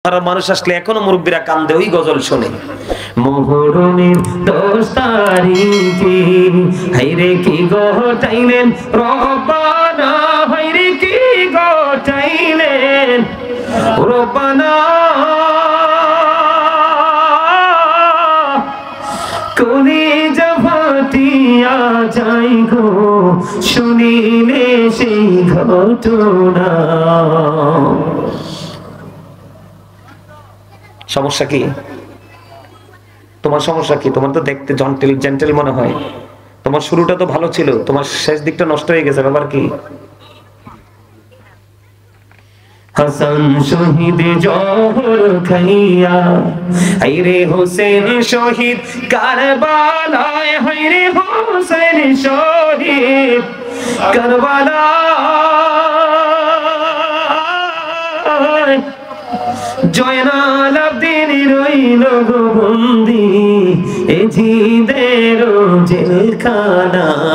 মানুষ আসলে এখনো মুরব্বীরা কান্দে ওই গজল শুনে। মোহরমের 10 তারিখে হায়রে কি ঘটাইলেন রব্বানা, হায়রে কি ঘটাইলেন রব্বানা, কলিজা ফাটিয়া যায় গো শুনিলে সেই ঘটনা। সমস্যা কি তোমার? সমস্যা কি তোমার? তো দেখতে জেন্টেল মনে হয়, তোমার শুরুটা তো ভালো ছিল, তোমার শেষ দিকটা নষ্ট হয়ে গেছে। ব্যাপার কি? হাসান শহীদ জহর খাইয়া হায়রে হোসেন শহীদ কারবালায়, হায়রে হোসেন শহীদ কারবালায়, জয়নাল আব্দিন রইল গো বন্দি এ জিদের জেলখানায়।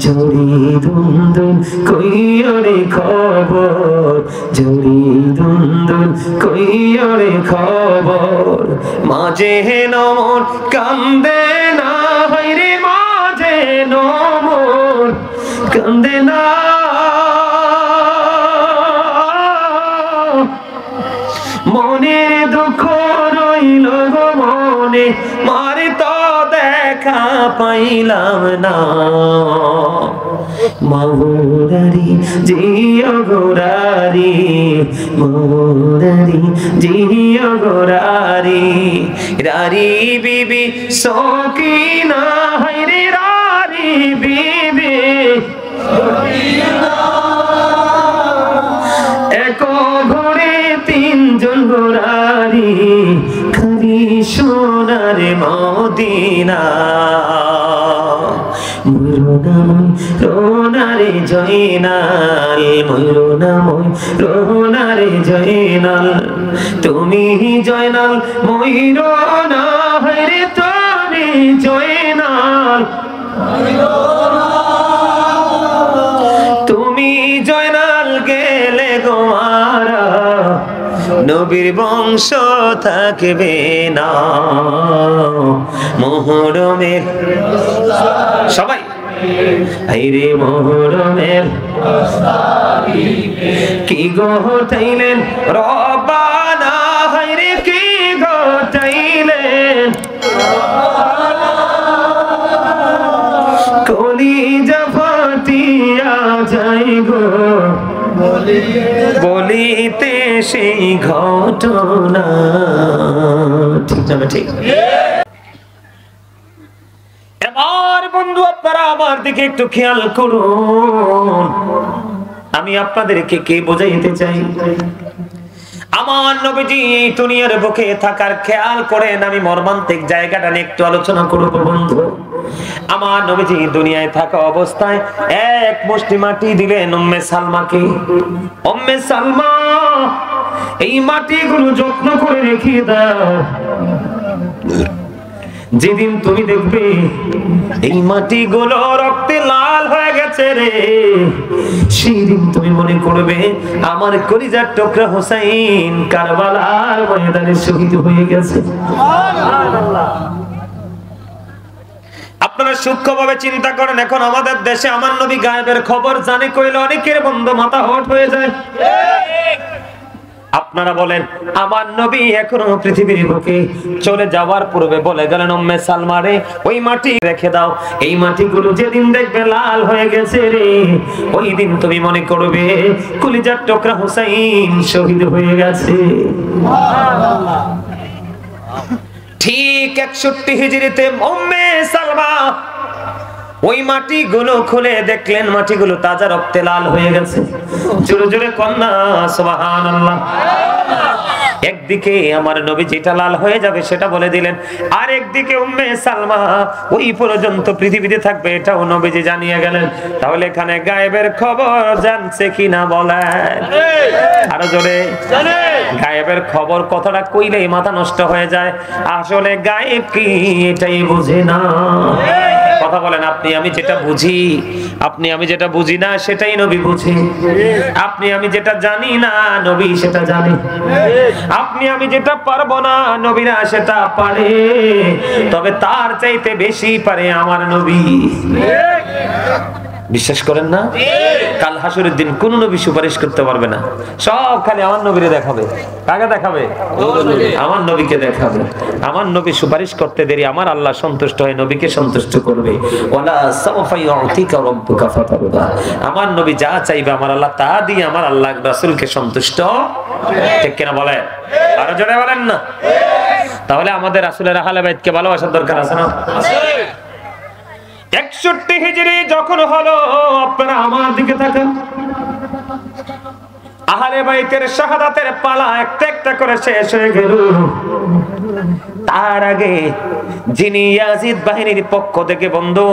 জড়ি দুন্দুল কইরে খবর, জড়ি দুন্দুল কইরে খবর, মাঝে নমন কান্দে না, হায়রে মাঝে নমন কান্দে না। মনের দুঃখ রইল গো মনে, মারে তো দেখা পাইলাম না। মহুরারি জিও গোরারি, মহুরারি জিও গোরারি, রারি বিবি সকিনা, হায়রে রারি বিবি এক ঘরে তিনজন গোরারি, খালি সোনার মদিনা। ময়ূরনাময় রোনারে জয়নাল, ময়ূরনাময় রোনারে জয়নাল, তুমি জয়নাল ময়ূরনা, হায়রে তুমি জয়নাল, তুমি জয়নাল গেলে গোমারা নবীর বংশ থাকবে না। মোহরমের সবাই হায়রে মোহরমের কি ঘটাইলেন রব্বানা, হায়রে কি ঘটাইলেন, কলিজা ফাটিয়া যায় গো বলিতে সেই ঘটনা। ঠিক না? ঠিক। এবার বন্ধু আপনারা আমার দিকে একটু খেয়াল করুন, আমি আপনাদেরকে কে বোঝাইতে চাই। আমার নবীজি এই দুনিয়ার বুকে থাকার খেয়াল করেন, আমি মর্মান্তিক জায়গাটা নিয়ে একটু আলোচনা করব বন্ধু। আমার নবীজি দুনিয়ায় থাকা অবস্থায় এক মুষ্টি মাটি দিলেন উম্মে সালমাকে। উম্মে সালমা, এই মাটিগুলো যত্ন করে রেখে দাও, যেদিন তুমি দেখবে এই মাটিগুলো রক্তে লাল হয়ে গেছে রে, সেদিন তুমি মনে করবে আমার কলিজার টুকরা হোসেন কারবালার ময়দানে শহীদ হয়ে গেছে। সুবহানাল্লাহ। আপনারা সূক্ষ্মভাবে চিন্তা করেন, এখন আমাদের দেশে আমার নবী গায়েবের খবর জানে কইলে অনেকের বন্ধ মাথা হট হয়ে যায়। আপনারা বলেন, আমার নবী এখনো পৃথিবীর বুকে চলে যাওয়ার পূর্বে বলে গেলেন উম্মে সালমা রে, ওই মাটি রেখে দাও, এই মাটিগুলো যেদিন দেখবে লাল হয়ে গেছে রে, ওই দিন তুমি মনে করবে কলিজার টুকরা হোসেন শহীদ হয়ে গেছে। সুবহানাল্লাহ। ঠিক 61 হিজরিতে উম্মে সালমা ওই মাটিগুলো খুলে দেখলেন মাটিগুলো তাজা রক্তে লাল হয়ে গেছে। জোরে জোরে কন্যা সুবহানাল্লাহ। একদিকে আমার নবী যেটা লাল হয়ে যাবে সেটা বলে দিলেন, আর একদিকে উম্মে সালমা ওই পর্যন্ত পৃথিবীতে থাকবে এটাও নবীজি জানিয়ে গেলেন। তাহলে এখানে গায়েবের খবর জানছে কিনা বলেন? আরো জোরে। গায়েবের খবর কথাটা কইলেই মাথা নষ্ট হয়ে যায়, আসলে গায়েব কি এটাই বুঝে না। কথা বলেন, আপনি আমি যেটা বুঝি, আপনি আমি যেটা বুঝি না সেটাই নবী বুঝে। আপনি আমি যেটা জানি না নবী সেটা জানে। আপনি আমি যেটা পারবো না নবীরা সেটা পারে, তবে তার চাইতে বেশি পারে আমার নবী। বিশ্বাস করেন না? কাল হাসরের দিন কোন নবী সুপারিশ করতে পারবে না, সব খালি আমার নবীরে দেখাবে। কাকে দেখাবে? আমার নবীকে দেখাবে। আমার নবী সুপারিশ করতে দেরি আমার আল্লাহ সন্তুষ্ট হয়ে নবীকে সন্তুষ্ট করবে। ওয়ালা সাওফা ইউতিকা রাব্বুকা ফাতারদা। আমার নবী যা চাইবে আমার আল্লাহ তা দিয়ে আমার আল্লাহ রাসূলকে সন্তুষ্ট, ঠিক কিনা বলেন? আরো জোরে বলেন না। তাহলে আমাদের রাসূলের আহলে বাইতকে ভালোবাসার দরকার আছে না? আছে। 61 হিজরি যখন হলো, আপনারা আমার দিকে তাকান, আহলে বাইতের শাহাদাতের পালা একটা একটা করে শেষ হয়ে গেল। তার আগে যিনি ইয়াজিদ বাহিনীর পক্ষ থেকে বন্ধু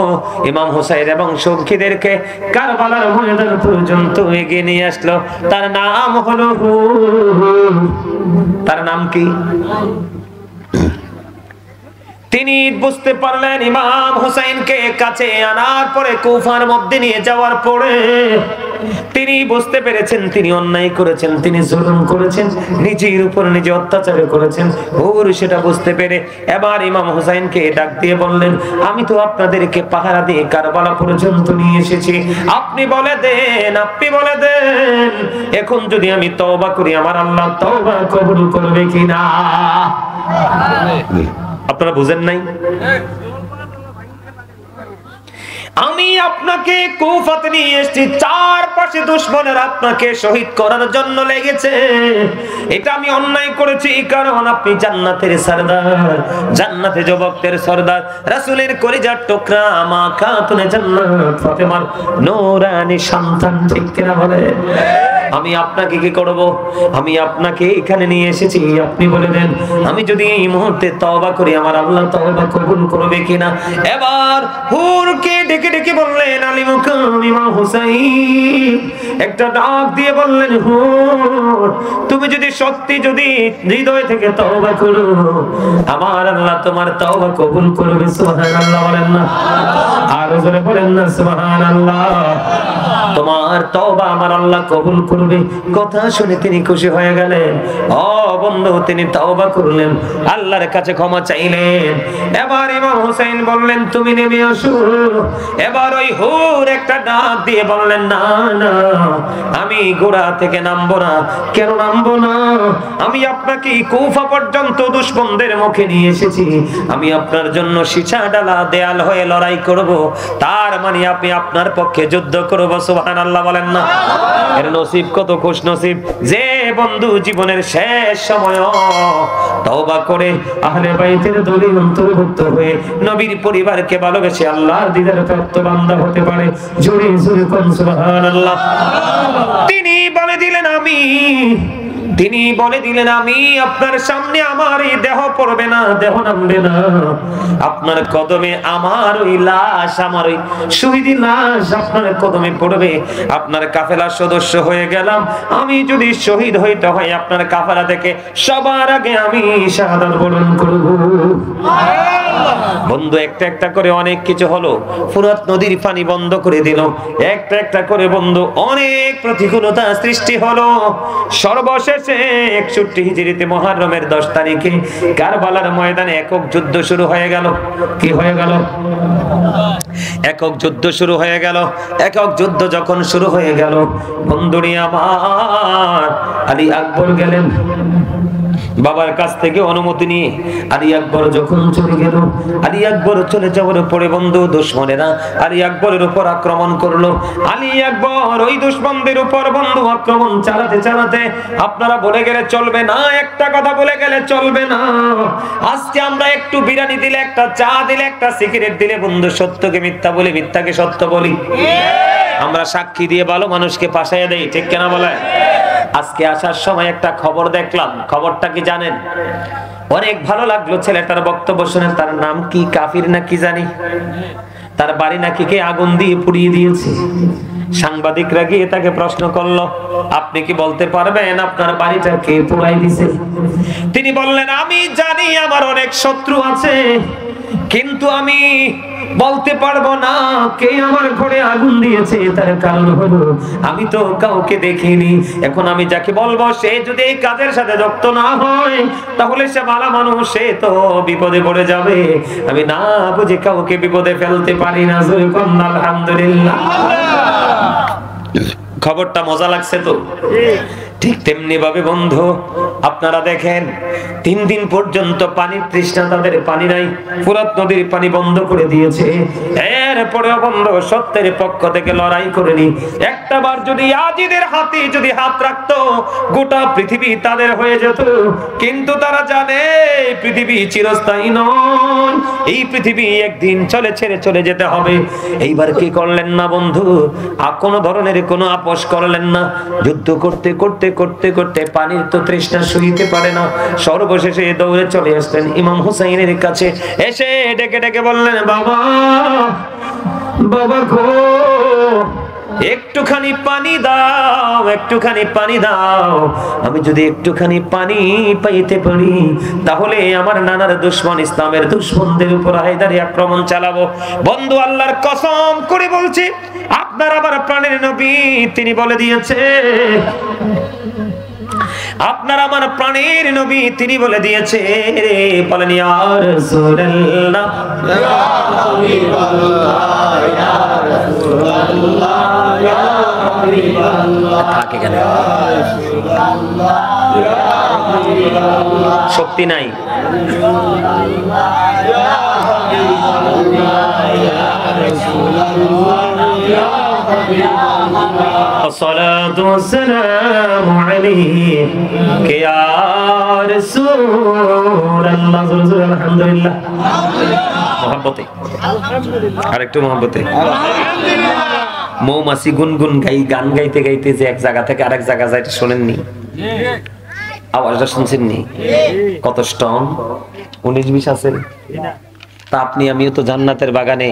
ইমাম হুসাইন এবং সঙ্গীদেরকে কারবালার ময়দান পর্যন্ত এগিয়ে নিয়ে আসলো, তার নাম হলো, তার নাম কি? তিনি বুঝতে পারলেন ইমাম হুসাইনকে কাছে আনার পরে কুফার মধ্যে নিয়ে যাওয়ার পরে তিনি বুঝতে পেরেছেন তিনি অন্যায় করেছেন, তিনি জুলুম করেছেন, নিজের উপর নিজে অত্যাচার করেছেন। ওর সেটা বুঝতে পেরে এবার ইমাম হুসাইনকে ডাক দিয়ে বললেন, আমি তো আপনাদেরকে পাহারা দিয়ে কারবালা পর্যন্ত নিয়ে এসেছি, আপনি বলে দেন, আপনি বলে দেন এখন যদি আমি তওবা করি আমার আল্লাহ তওবা কবুল করবে কিনা? আপনারা বুঝেন নাই? আমি আপনাকে কুফাতে নিয়ে এসেছি, চারপাশে দুশমনের আপনাকে শহীদ করার জন্য লেগেছে। এটা আমি অন্যায় করেছি কারণ আপনি জান্নাতের সরদার, জান্নাতে যুবকদের সরদার, রাসূলের কলিজার টুকরা মা খাতুনে জান্নাত ফাতেমার নূরানী সন্তান, ঠিক কিনা বলে? আমি আপনাকে কি করব? আমি আপনাকে এখানে নিয়ে এসেছি, আপনি বলে দেন আমি যদি এই মুহূর্তে তওবা করি আমার আল্লাহ তওবা কবুল করবে কিনা? এবার হুরকে ডেকে ডেকে বললেন, আলী মুকাম ইমাম হুসাইন একটা ডাক দিয়ে বললেন, হুর তুমি যদি সত্যি যদি হৃদয় থেকে তওবা করো আমার আল্লাহ তোমার তওবা কবুল করবে। সুবহানাল্লাহ বলেন না? আর জোরে বলেন না সুবহানাল্লাহ। তোমার তওবা আমার আল্লাহ কবুল করবে। কথা শুনে তিনি খুশি হয়ে গেলেন। ও বন্ধু, তিনি তওবা করলেন, আল্লাহর কাছে ক্ষমা চাইলেন। এবার ইমাম হুসাইন বললেন তুমি নেমে আসো। এবার ওই হুর একটা ডাক দিয়ে বললেন, না না আমি গোড়া থেকে নামবো না। কেন নামবো না? আমি আপনাকে কুফা পর্যন্ত দুশমনদের মুখে নিয়ে এসেছি, আমি আপনার জন্য শিছা ডালা দেয়াল হয়ে লড়াই করব, তার মানে আপনি আপনার পক্ষে যুদ্ধ করব। সুবহানাল্লাহ বলেন না? এর নসিব কত খুশ নসিব যে বন্ধু জীবনের শেষ সময় তওবা করে আহলে বাইতের দলে অন্তর্ভুক্ত হয়ে নবীর পরিবারকে ভালোবেসে আল্লাহর দিদার প্রাপ্ত বান্দা হতে পারে। জোরে জোরে কোন সুবহানাল্লাহ। তিনি বলে দিলেন আমি আপনার সামনে আমার এই দেহ পড়বে না, দেহ নামবে না, আপনার কদমে আমার ওই লাশ, আমার ওই শহীদি লাশ আপনার কদমে পড়বে। আপনার কাফেলার সদস্য হয়ে গেলাম, আমি যদি শহীদ হইতে হয় আপনার কাফেলা থেকে সবার আগে আমি শাহাদাত বরণ করব। বন্ধু একটা একটা করে অনেক কিছু হলো, ফুরাত নদীর পানি বন্ধ করে দিল, একটা একটা করে বন্ধু অনেক প্রতিকূলতা সৃষ্টি হলো। সর্বশেষে 61 হিজরিতে মুহররমের 10 তারিখে কারবালার ময়দানে একক যুদ্ধ শুরু হয়ে গেল। কি হয়ে গেল? একক যুদ্ধ শুরু হয়ে গেল। একক যুদ্ধ যখন শুরু হয়ে গেল বন্ধুরি আমার, আলী আকবর গেলেন বাবার কাছ থেকে অনুমতি নিয়ে। আলী আকবর যখন চলে গেল, আলী আকবর চলে যাওয়ার পরে বন্ধু দুশমনেরা আলী আকবরের উপর আক্রমণ করলো। আলী আকবর ওই দুশমনদের উপর বন্ধু আক্রমণ চালাতে চালাতে, আপনারা বলে গেলে চলবে না, একটা কথা বলে গেলে চলবে না, আজকে আমরা একটু বিরিয়ানি দিলে, একটা চা দিলে, একটা সিগারেট দিলে বন্ধু সত্যকে মিথ্যা বলি, মিথ্যাকে সত্য বলি, আমরা সাক্ষী দিয়ে ভালো মানুষকে ফাঁসাইয়া দেই, ঠিক কেনা বলে? আজকে আসার সময় একটা খবর দেখলাম, খবরটা কি জানেন? অনেক ভালো লাগলো ছেলেটার বক্তব্য শুনে। তার নাম কি কাফির না কি জানি, তার বাড়ি নাকি কে আগুন দিয়ে পুড়িয়ে দিয়েছে। সাংবাদিকরা গিয়ে তাকে প্রশ্ন করলো, আপনি কি বলতে পারবেন আপনার বাড়িটা কে পুড়াই দিয়েছে? তিনি বললেন, আমি জানি আমার অনেক শত্রু আছে, কিন্তু আমি বলতে পারবো না কে আমার ঘরে আগুন দিয়েছে, তার কারণ হলো আমি তো কাউকে দেখিনি। এখন আমি যাকে বলবো সে যদি এই কাজের সাথে যুক্ত না হয় তাহলে সে ভালো মানুষ, সে তো বিপদে পড়ে যাবে। আমি না বুঝে কাউকে বিপদে ফেলতে পারি না। আলহামদুলিল্লাহ। খবরটা মজা লাগছে তো? ঠিক তেমনি ভাবে বন্ধু আপনারা দেখেন 3 দিন পর্যন্ত পানির তৃষ্ণা, তাদের পানি নাই, ফুরাত নদীর পানি বন্ধ করে দিয়েছে। এরপরেও বন্ধু সত্যের পক্ষ থেকে লড়াই করেনি। একটা বার যদি আজিদের হাতে যদি হাত রাখতো গোটা পৃথিবী তাদের হয়ে যেত। কিন্তু তারা জানে পৃথিবী চিরস্থায়ী নয়, এই পৃথিবী একদিন ছেড়ে চলে যেতে হবে। এইবার কি করলেন না বন্ধু, কোনো ধরনের কোনো আপোষ করলেন না। যুদ্ধ করতে করতে করতে করতে পানির তো তৃষ্ণা সইতে পারে না, সর্বশেষে দৌড়ে চলে আসলেন ইমাম হুসাইনের কাছে। এসে ডেকে ডেকে বললেন, বাবা বাবা গো, একটুখানি পানি দাও, একটুখানি পানি দাও। আমি যদি একটুখানি পানি পাইতে পারি তাহলে আমার নানার দুশমন ইসলামের দুশমনদের উপর হায়দারি আক্রমণ চালাবো। বন্ধু আল্লাহর কসম করে বলছি, আপনার আবার প্রাণের নবী তিনি বলে দিয়েছে, আপনার আমার প্রাণের নবী তিনি বলে দিয়েছে, বলেন ইয়া রাসূলুল্লাহ, ইয়া হাবিবাল্লাহ, ইয়া রাসূলুল্লাহ, ইয়া হাবিবাল্লাহ। থাকে কেন? শক্তি নাই। الصلاة والسلام عليك يا رسول الله। আলহামদুলিল্লাহ। মহব্বতে আরেকটু মহব্বতে। মৌমাছি গুনগুন গান গাইতে গাইতে যে এক জায়গা থেকে আরেক জায়গা যায়, এটা শোনেননি? আওয়াজটা শুনছেননি? কত স্ট্রং। 19-20 আছেন তা আপনি আমিও তো জান্নাতের বাগানে,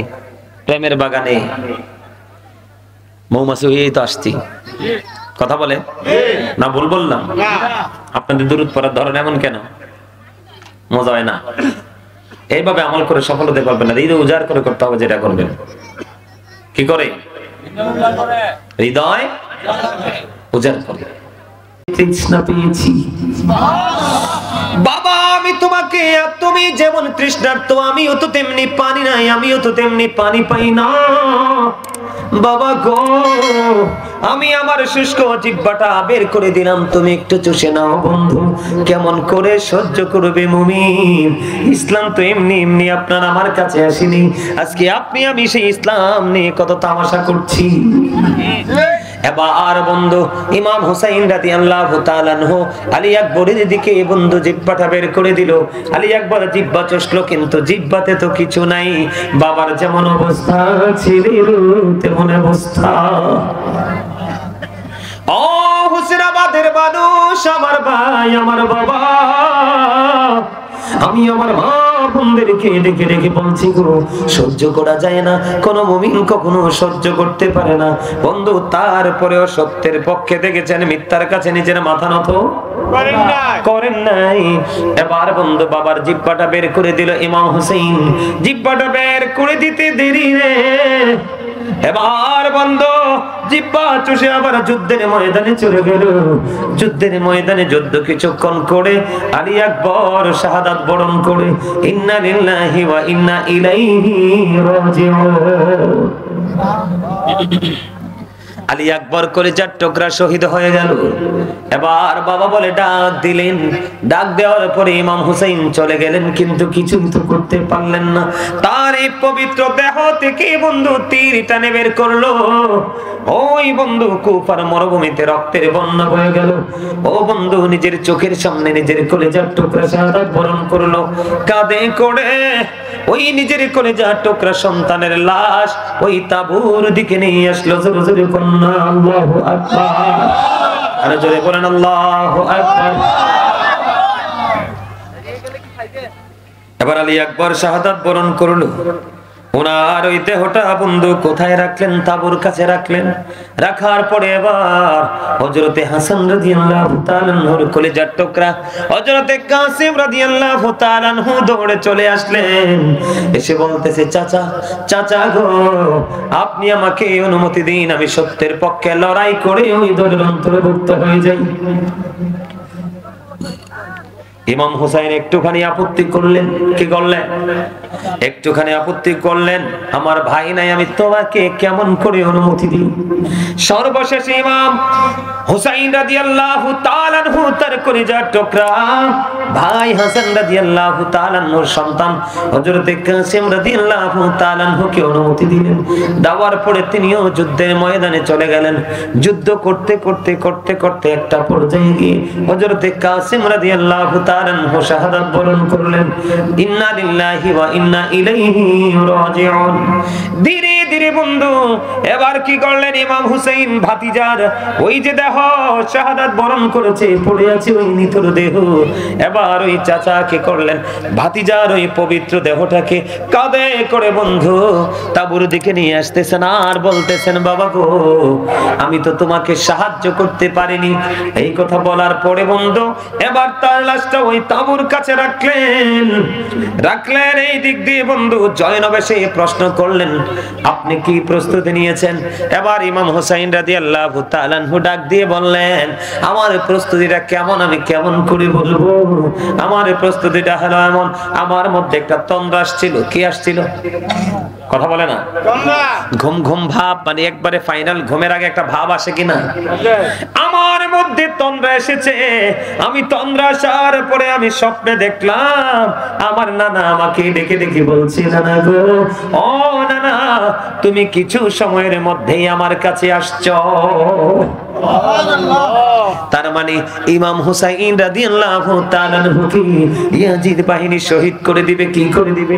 প্রেমের বাগানে মৌমাছি হয়েই তো আসছি। কথা বলে না? ভুল বললাম? আপনাদের দুরূদ পড়ার ধরন এমন কেন? মজা হয় না? এইভাবে আমল করে সফল হতে পারবেন না। হৃদয় উজাড় করে করতে হবে যেটা করবেন। কি করে? হৃদয় উজাড় করে। তৃষ্ণা পেয়েছি বাবা আমি তোমাকে, তুমি যেমন তৃষ্ণার্ত আমিও তো তেমনি পানি নাই, আমিও তো তেমনি পানি পাই না। বাবা গো, আমি আমার শুষ্ক জিহ্বাটা বের করে দিলাম, তুমি একটু চুষে নাও। বন্ধু কেমন করে সহ্য করবে মুমিন? ইসলাম তো এমনি এমনি আপনার আমার কাছে আসেনি। আজকে আপনি আমি সেই ইসলাম নিয়ে কত তামাশা করছি। এবার বন্ধু ইমাম হুসাইন রাদিয়াল্লাহু তাআলা আনহু আলী আকবরের দিকে বন্ধু জিহ্বাটা বের করে দিল। আলী আকবর জিহ্বা চষলো, কিন্তু জিহ্বাতে তো কিছু নাই। বাবার যেমন অবস্থা ছেলের তেমন অবস্থা। ও হুসেনাবাদের মানুষ, আমার ভাই, আমার বাবা, আমি আমার মা বোনদেরকে ডেকে ডেকে বলছি গো, সহ্য করা যায় না, কোন মুমিন কখনো সহ্য করতে পারে না। বন্ধু তারপরেও সত্যের পক্ষে দেখেছেন, মিথ্যার কাছে নিজের মাথা নত করেন নাই। এবার বন্ধু বাবার জিহ্বাটা বের করে দিল ইমাম হুসাইন। জিহ্বাটা বের করে দিতে দেরি রে। এবার বন্ধু জিহ্বা চুষে আবার যুদ্ধের ময়দানে চলে গেল। যুদ্ধের ময়দানে যুদ্ধ কিছুক্ষণ করে আলী আকবর শাহাদাত বরণ করে ইন্না লিল্লাহি ওয়া ইন্না ইলাইহি রাজিউন। আলী আকবর কলিজার টুকরা শহীদ হয়ে গেল। এবার বাবা বলে ডাক দিলেন, ডাক দেওয়ার পরে ইমাম হুসাইন চলে গেলেন, কিন্তু কিছুই তো করতে পারলেন না। তার এই পবিত্র দেহ থেকে বন্ধু তীর টানে বের করলো। ওই বন্ধু কুফার মরুভূমিতে রক্তের বন্যা বয়ে গেল। ও বন্ধু নিজের চোখের সামনে নিজের কলিজার টুকরা শাহাদাত বরণ করলো। কাঁধে করে ওই নিজের কলিজার টুকরা সন্তানের লাশ ওই তাঁবুর দিকে নিয়ে আসলো। জোরে জোরে কন্যা আল্লাহু আকবার, আরে জোরে বলেন আল্লাহু আকবার। এবার আলী আকবর শাহাদাত বরণ করলো। ওনার ওই দেহটা বন্ধু কোথায় রাখলেন? তাঁবুর কাছে রাখলেন। রাখার পরে এবার হযরতে হাসান রাদিয়াল্লাহু তাআলা আনহুর কলিজার টুকরা হযরতে কাসিম রাদিয়াল্লাহু তাআলা আনহু দৌড়ে চলে আসলেন। এসে বলতেছে, চাচা চাচা গো, আপনি আমাকে অনুমতি দিন, আমি সত্যের পক্ষে লড়াই করে ওই দলের অন্তর্ভুক্ত হয়ে যাই। ইমাম হুসাইন একটুখানি আপত্তি করলেন। কি করলেন? একটুখানি আপত্তি করলেন, আমার ভাই নাই, আমি তোমাকে কেমন করে অনুমতি দিই? সর্বশেষে ইমাম হুসাইন রাদিয়াল্লাহু তাআলা আনহু তার কলিজার টুকরা ভাই হাসান রাদিয়াল্লাহু তাআলা আনহুর সন্তান হযরতে কাসিম রাদিয়াল্লাহু তাআলা আনহুকে অনুমতি দিলেন। দেওয়ার পরে তিনিও যুদ্ধের ময়দানে চলে গেলেন। যুদ্ধ করতে করতে করতে করতে একটা পর্যায়ে গিয়ে হযরতে কাসিম রাদিয়াল্লাহু তাআলা আনহু শাহাদাত বরণ করলেন। ইন্না লিল্লাহি ওয়া ইন্না ইলাইহি রাজিউন। ধীরে ধীরে বন্ধু এবার কি করলেন? ইমাম হুসাইন ভাতিজার ওই যে দেহ শাহাদাত বরণ করেছে, পড়ে আছে ওই নিথর দেহ, এবার ওই চাচা কি করলেন? ভাতিজার ওই পবিত্র দেহটাকে কাঁধে করে বন্ধু তাঁবুর দিকে নিয়ে আসতেছেন আর বলতেছেন, বাবা গো, আমি তো তোমাকে সাহায্য করতে পারিনি। এই কথা বলার পরে বন্ধু এবার তার লাশটা ওই তাঁবুর কাছে রাখলেন। এই দিক দিয়ে বন্ধু জয়নব এসে প্রশ্ন করলেন, আপনি কি প্রস্তুতি নিয়েছেন? এবার ইমাম হুসাইন রাদিয়াল্লাহু তাআলা আনহু ডাক দিয়ে বললেন, আমার প্রস্তুতিটা কেমন আমি কেমন করে বলবো? আমার প্রস্তুতিটা হলো এমন, আমার মধ্যে একটা তন্দ্রা আসছিল। কি আসছিল? কথা বলে না, ঘুম ঘুম ভাব, মানে একবারে ফাইনাল ঘুমের আগে একটা ভাব আসে কিনা? আমার মধ্যে তন্দ্রা এসেছে। আমি তন্দ্রা আসার পরে আমি স্বপ্নে দেখলাম আমার নানা আমাকে ডেকে ডেকে বলছে, নানা গো, ও নানা, তুমি কিছু সময়ের মধ্যেই আমার কাছে আসছো। তার মানে ইমাম হুসাইন রাদিয়াল্লাহু তাআলা আনহুকে ইয়াজিদ বাহিনী শহীদ করে দিবে। কি করে দিবে?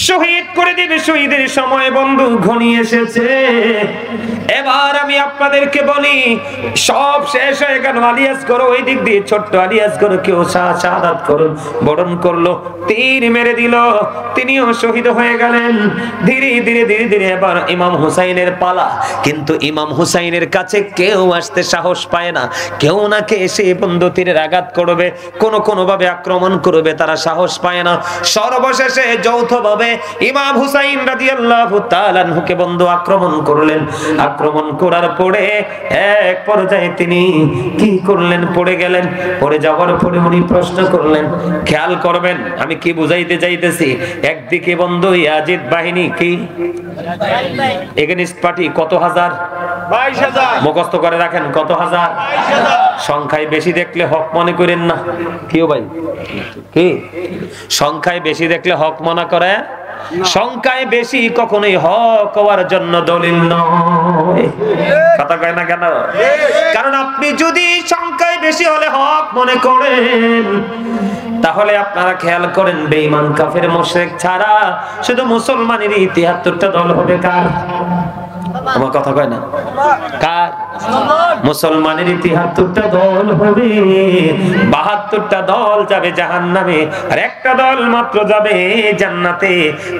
শহীদ করে দিবে। শহীদের সময় বন্ধু ঘনিয়ে এসেছে। এবার আমি আপনাদেরকে বলি, সব শেষ হয়ে গেল। আলিয়াসগড় ওই দিক দিয়ে ছোট্ট আলিয়াসগড় কেউ শাহাদাত বরণ করলো, তীর মেরে দিল, তিনিও শহীদ হয়ে গেলেন। ধীরে ধীরে ধীরে ধীরে এবার ইমাম হুসাইনের পালা। কিন্তু ইমাম হুসাইনের কাছে কেউ আসতে সাহস পায় না। কেউ নাকি এসে বন্ধু তীরের আঘাত করবে, কোন ভাবে আক্রমণ করবে, তারা সাহস পায় না। সর্বশেষে যৌথভাবে ইমাম হুসাইন রাদিয়াল্লাহু তাআলা আনহুকে বন্ধু আক্রমণ করলেন। আক্রমণ করার পরে এক পর্যায়ে তিনি কি করলেন? পড়ে গেলেন। পড়ে যাওয়ার পরে উনি প্রশ্ন করলেন, খেয়াল করবেন আমি কি বুঝাইতে চাইতেছি। একদিকে বন্ধু ইয়াজিদ বাহিনী কি এগেনিস্ট পার্টি, কত হাজার? 22,000। মুখস্থ করে রাখেন, কত হাজার? 22,000। সংখ্যায় বেশি দেখলে হক মনে করেন না। কিও ভাই, কি সংখ্যায় বেশি দেখলে হক মনে করে? সংখ্যায় বেশি কখনোই হক হওয়ার জন্য দলিল নয়। কথা কয় না কেন? কারণ আপনি যদি সংখ্যায় বেশি হলে হক মনে করেন, তাহলে আপনারা খেয়াল করেন বেঈমান কাফের মুশরিক ছাড়া শুধু মুসলমানেরই ৭৩টা দল হবে। কার? আমার কথা কয় না, কার? মুসলমানের ৭৩টা দল হবে। ৭২টা দল যাবে জাহান্নামে আর একটা দল মাত্র যাবে জান্নাতে।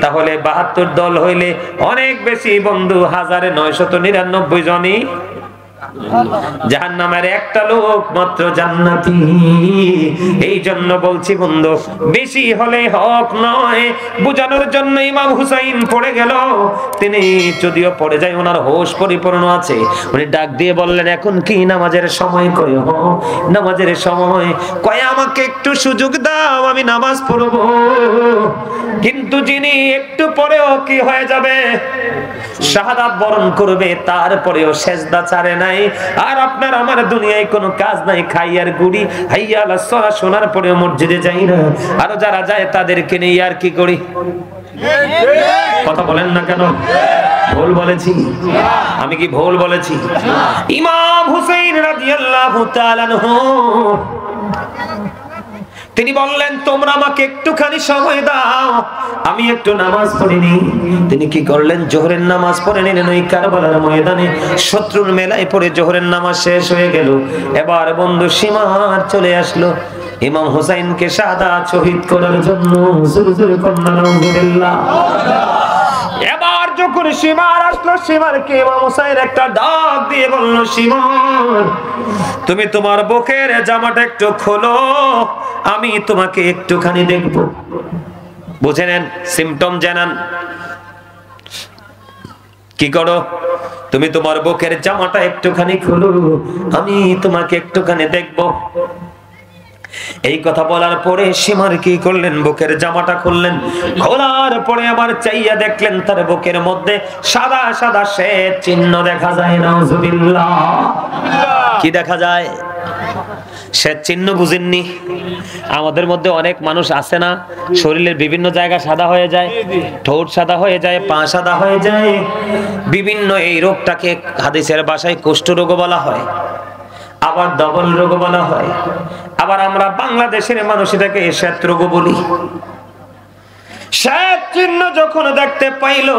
তাহলে ৭২ দল হইলে অনেক বেশি বন্ধু, ১৯৯৯ জনই জাহান্নামের, একটা লোক মাত্র জান্নাতি। এই জন্য বলছি বন্ধু, বেশি হলে হক নয়। বোঝানোর জন্য ইমাম হুসাইন পড়ে গেল। তিনি যদিও পড়ে যায়, ওনার হোশ পরিপূর্ণ আছে। উনি ডাক দিয়ে বললেন, এখন কি নামাজের সময়? কয় নামাজের সময়। কয় আমাকে একটু সুযোগ দাও, আমি নামাজ পড়বো। কিন্তু যিনি একটু পরেও কি হয়ে যাবে? শাহাদাত বরণ করবে, তারপরেও সেজদা ছাড়ে নাই। আর আপনার আমার দুনিয়ায় কোনো কাজ নাই, খাইয়ার গুড়ি হাইয়া আলাস সালাহ শোনার পরেও মসজিদে যাই না। আর যারা যায় তাদেরকে নিয়ে আর কি করি? কথা বলেন না কেন? ভুল বলেছি? আমি কি ভুল বলেছি? ইমাম হুসাইন রাদিয়াল্লাহু তাআলা আনহু তিনি বললেন, তোমরা আমাকে একটুখানি সময় দাও, আমি একটু নামাজ পড়িনি। তিনি কি করলেন? জোহরের নামাজ পড়ে নিলেন ওই কারবালার ময়দানে। শত্রুর মেলায় পড়ে জোহরের নামাজ শেষ হয়ে গেল। এবার বন্ধু সীমার চলে আসলো ইমাম হুসাইনকে শাহাদাত শহীদ করার জন্য। জোরে জোরে কন্যা আলহামদুলিল্লাহ। এবার যখন সীমার আসলো, সীমারকে ইমাম হুসাইন একটা ডাক দিয়ে বলল, সীমার তুমি তোমার বুকের জামাটা একটু খোলো, আমি তোমাকে একটুখানি দেখবো। বুঝে নেন, সিমটম জানান। কি করো? তুমি তোমার বুকের জামাটা একটুখানি খুলো, আমি তোমাকে একটুখানি দেখবো। এই কথা বলার পরে সীমার কি করলেন? বুকের জামাটা খুললেন। খোলার পরে আবার চাইয়া দেখলেন তার বুকের মধ্যে সাদা সাদা শ্বেত চিহ্ন দেখা যায়। নাউজুবিল্লাহ। কি দেখা যায়? শ্বেত চিহ্ন। বুঝেননি? আমাদের মধ্যে অনেক মানুষ আছে না, শরীরের বিভিন্ন জায়গা সাদা হয়ে যায়, ঠোঁট সাদা হয়ে যায়, পা সাদা হয়ে যায়, বিভিন্ন। এই রোগটাকে হাদিসের ভাষায় কুষ্ঠ রোগ বলা হয়, আবার ডবল রোগ বলা হয়, আবার আমরা বাংলাদেশের মানুষ এটাকে শ্বেত রোগ বলি। শ্বেত চিহ্ন যখন দেখতে পাইল,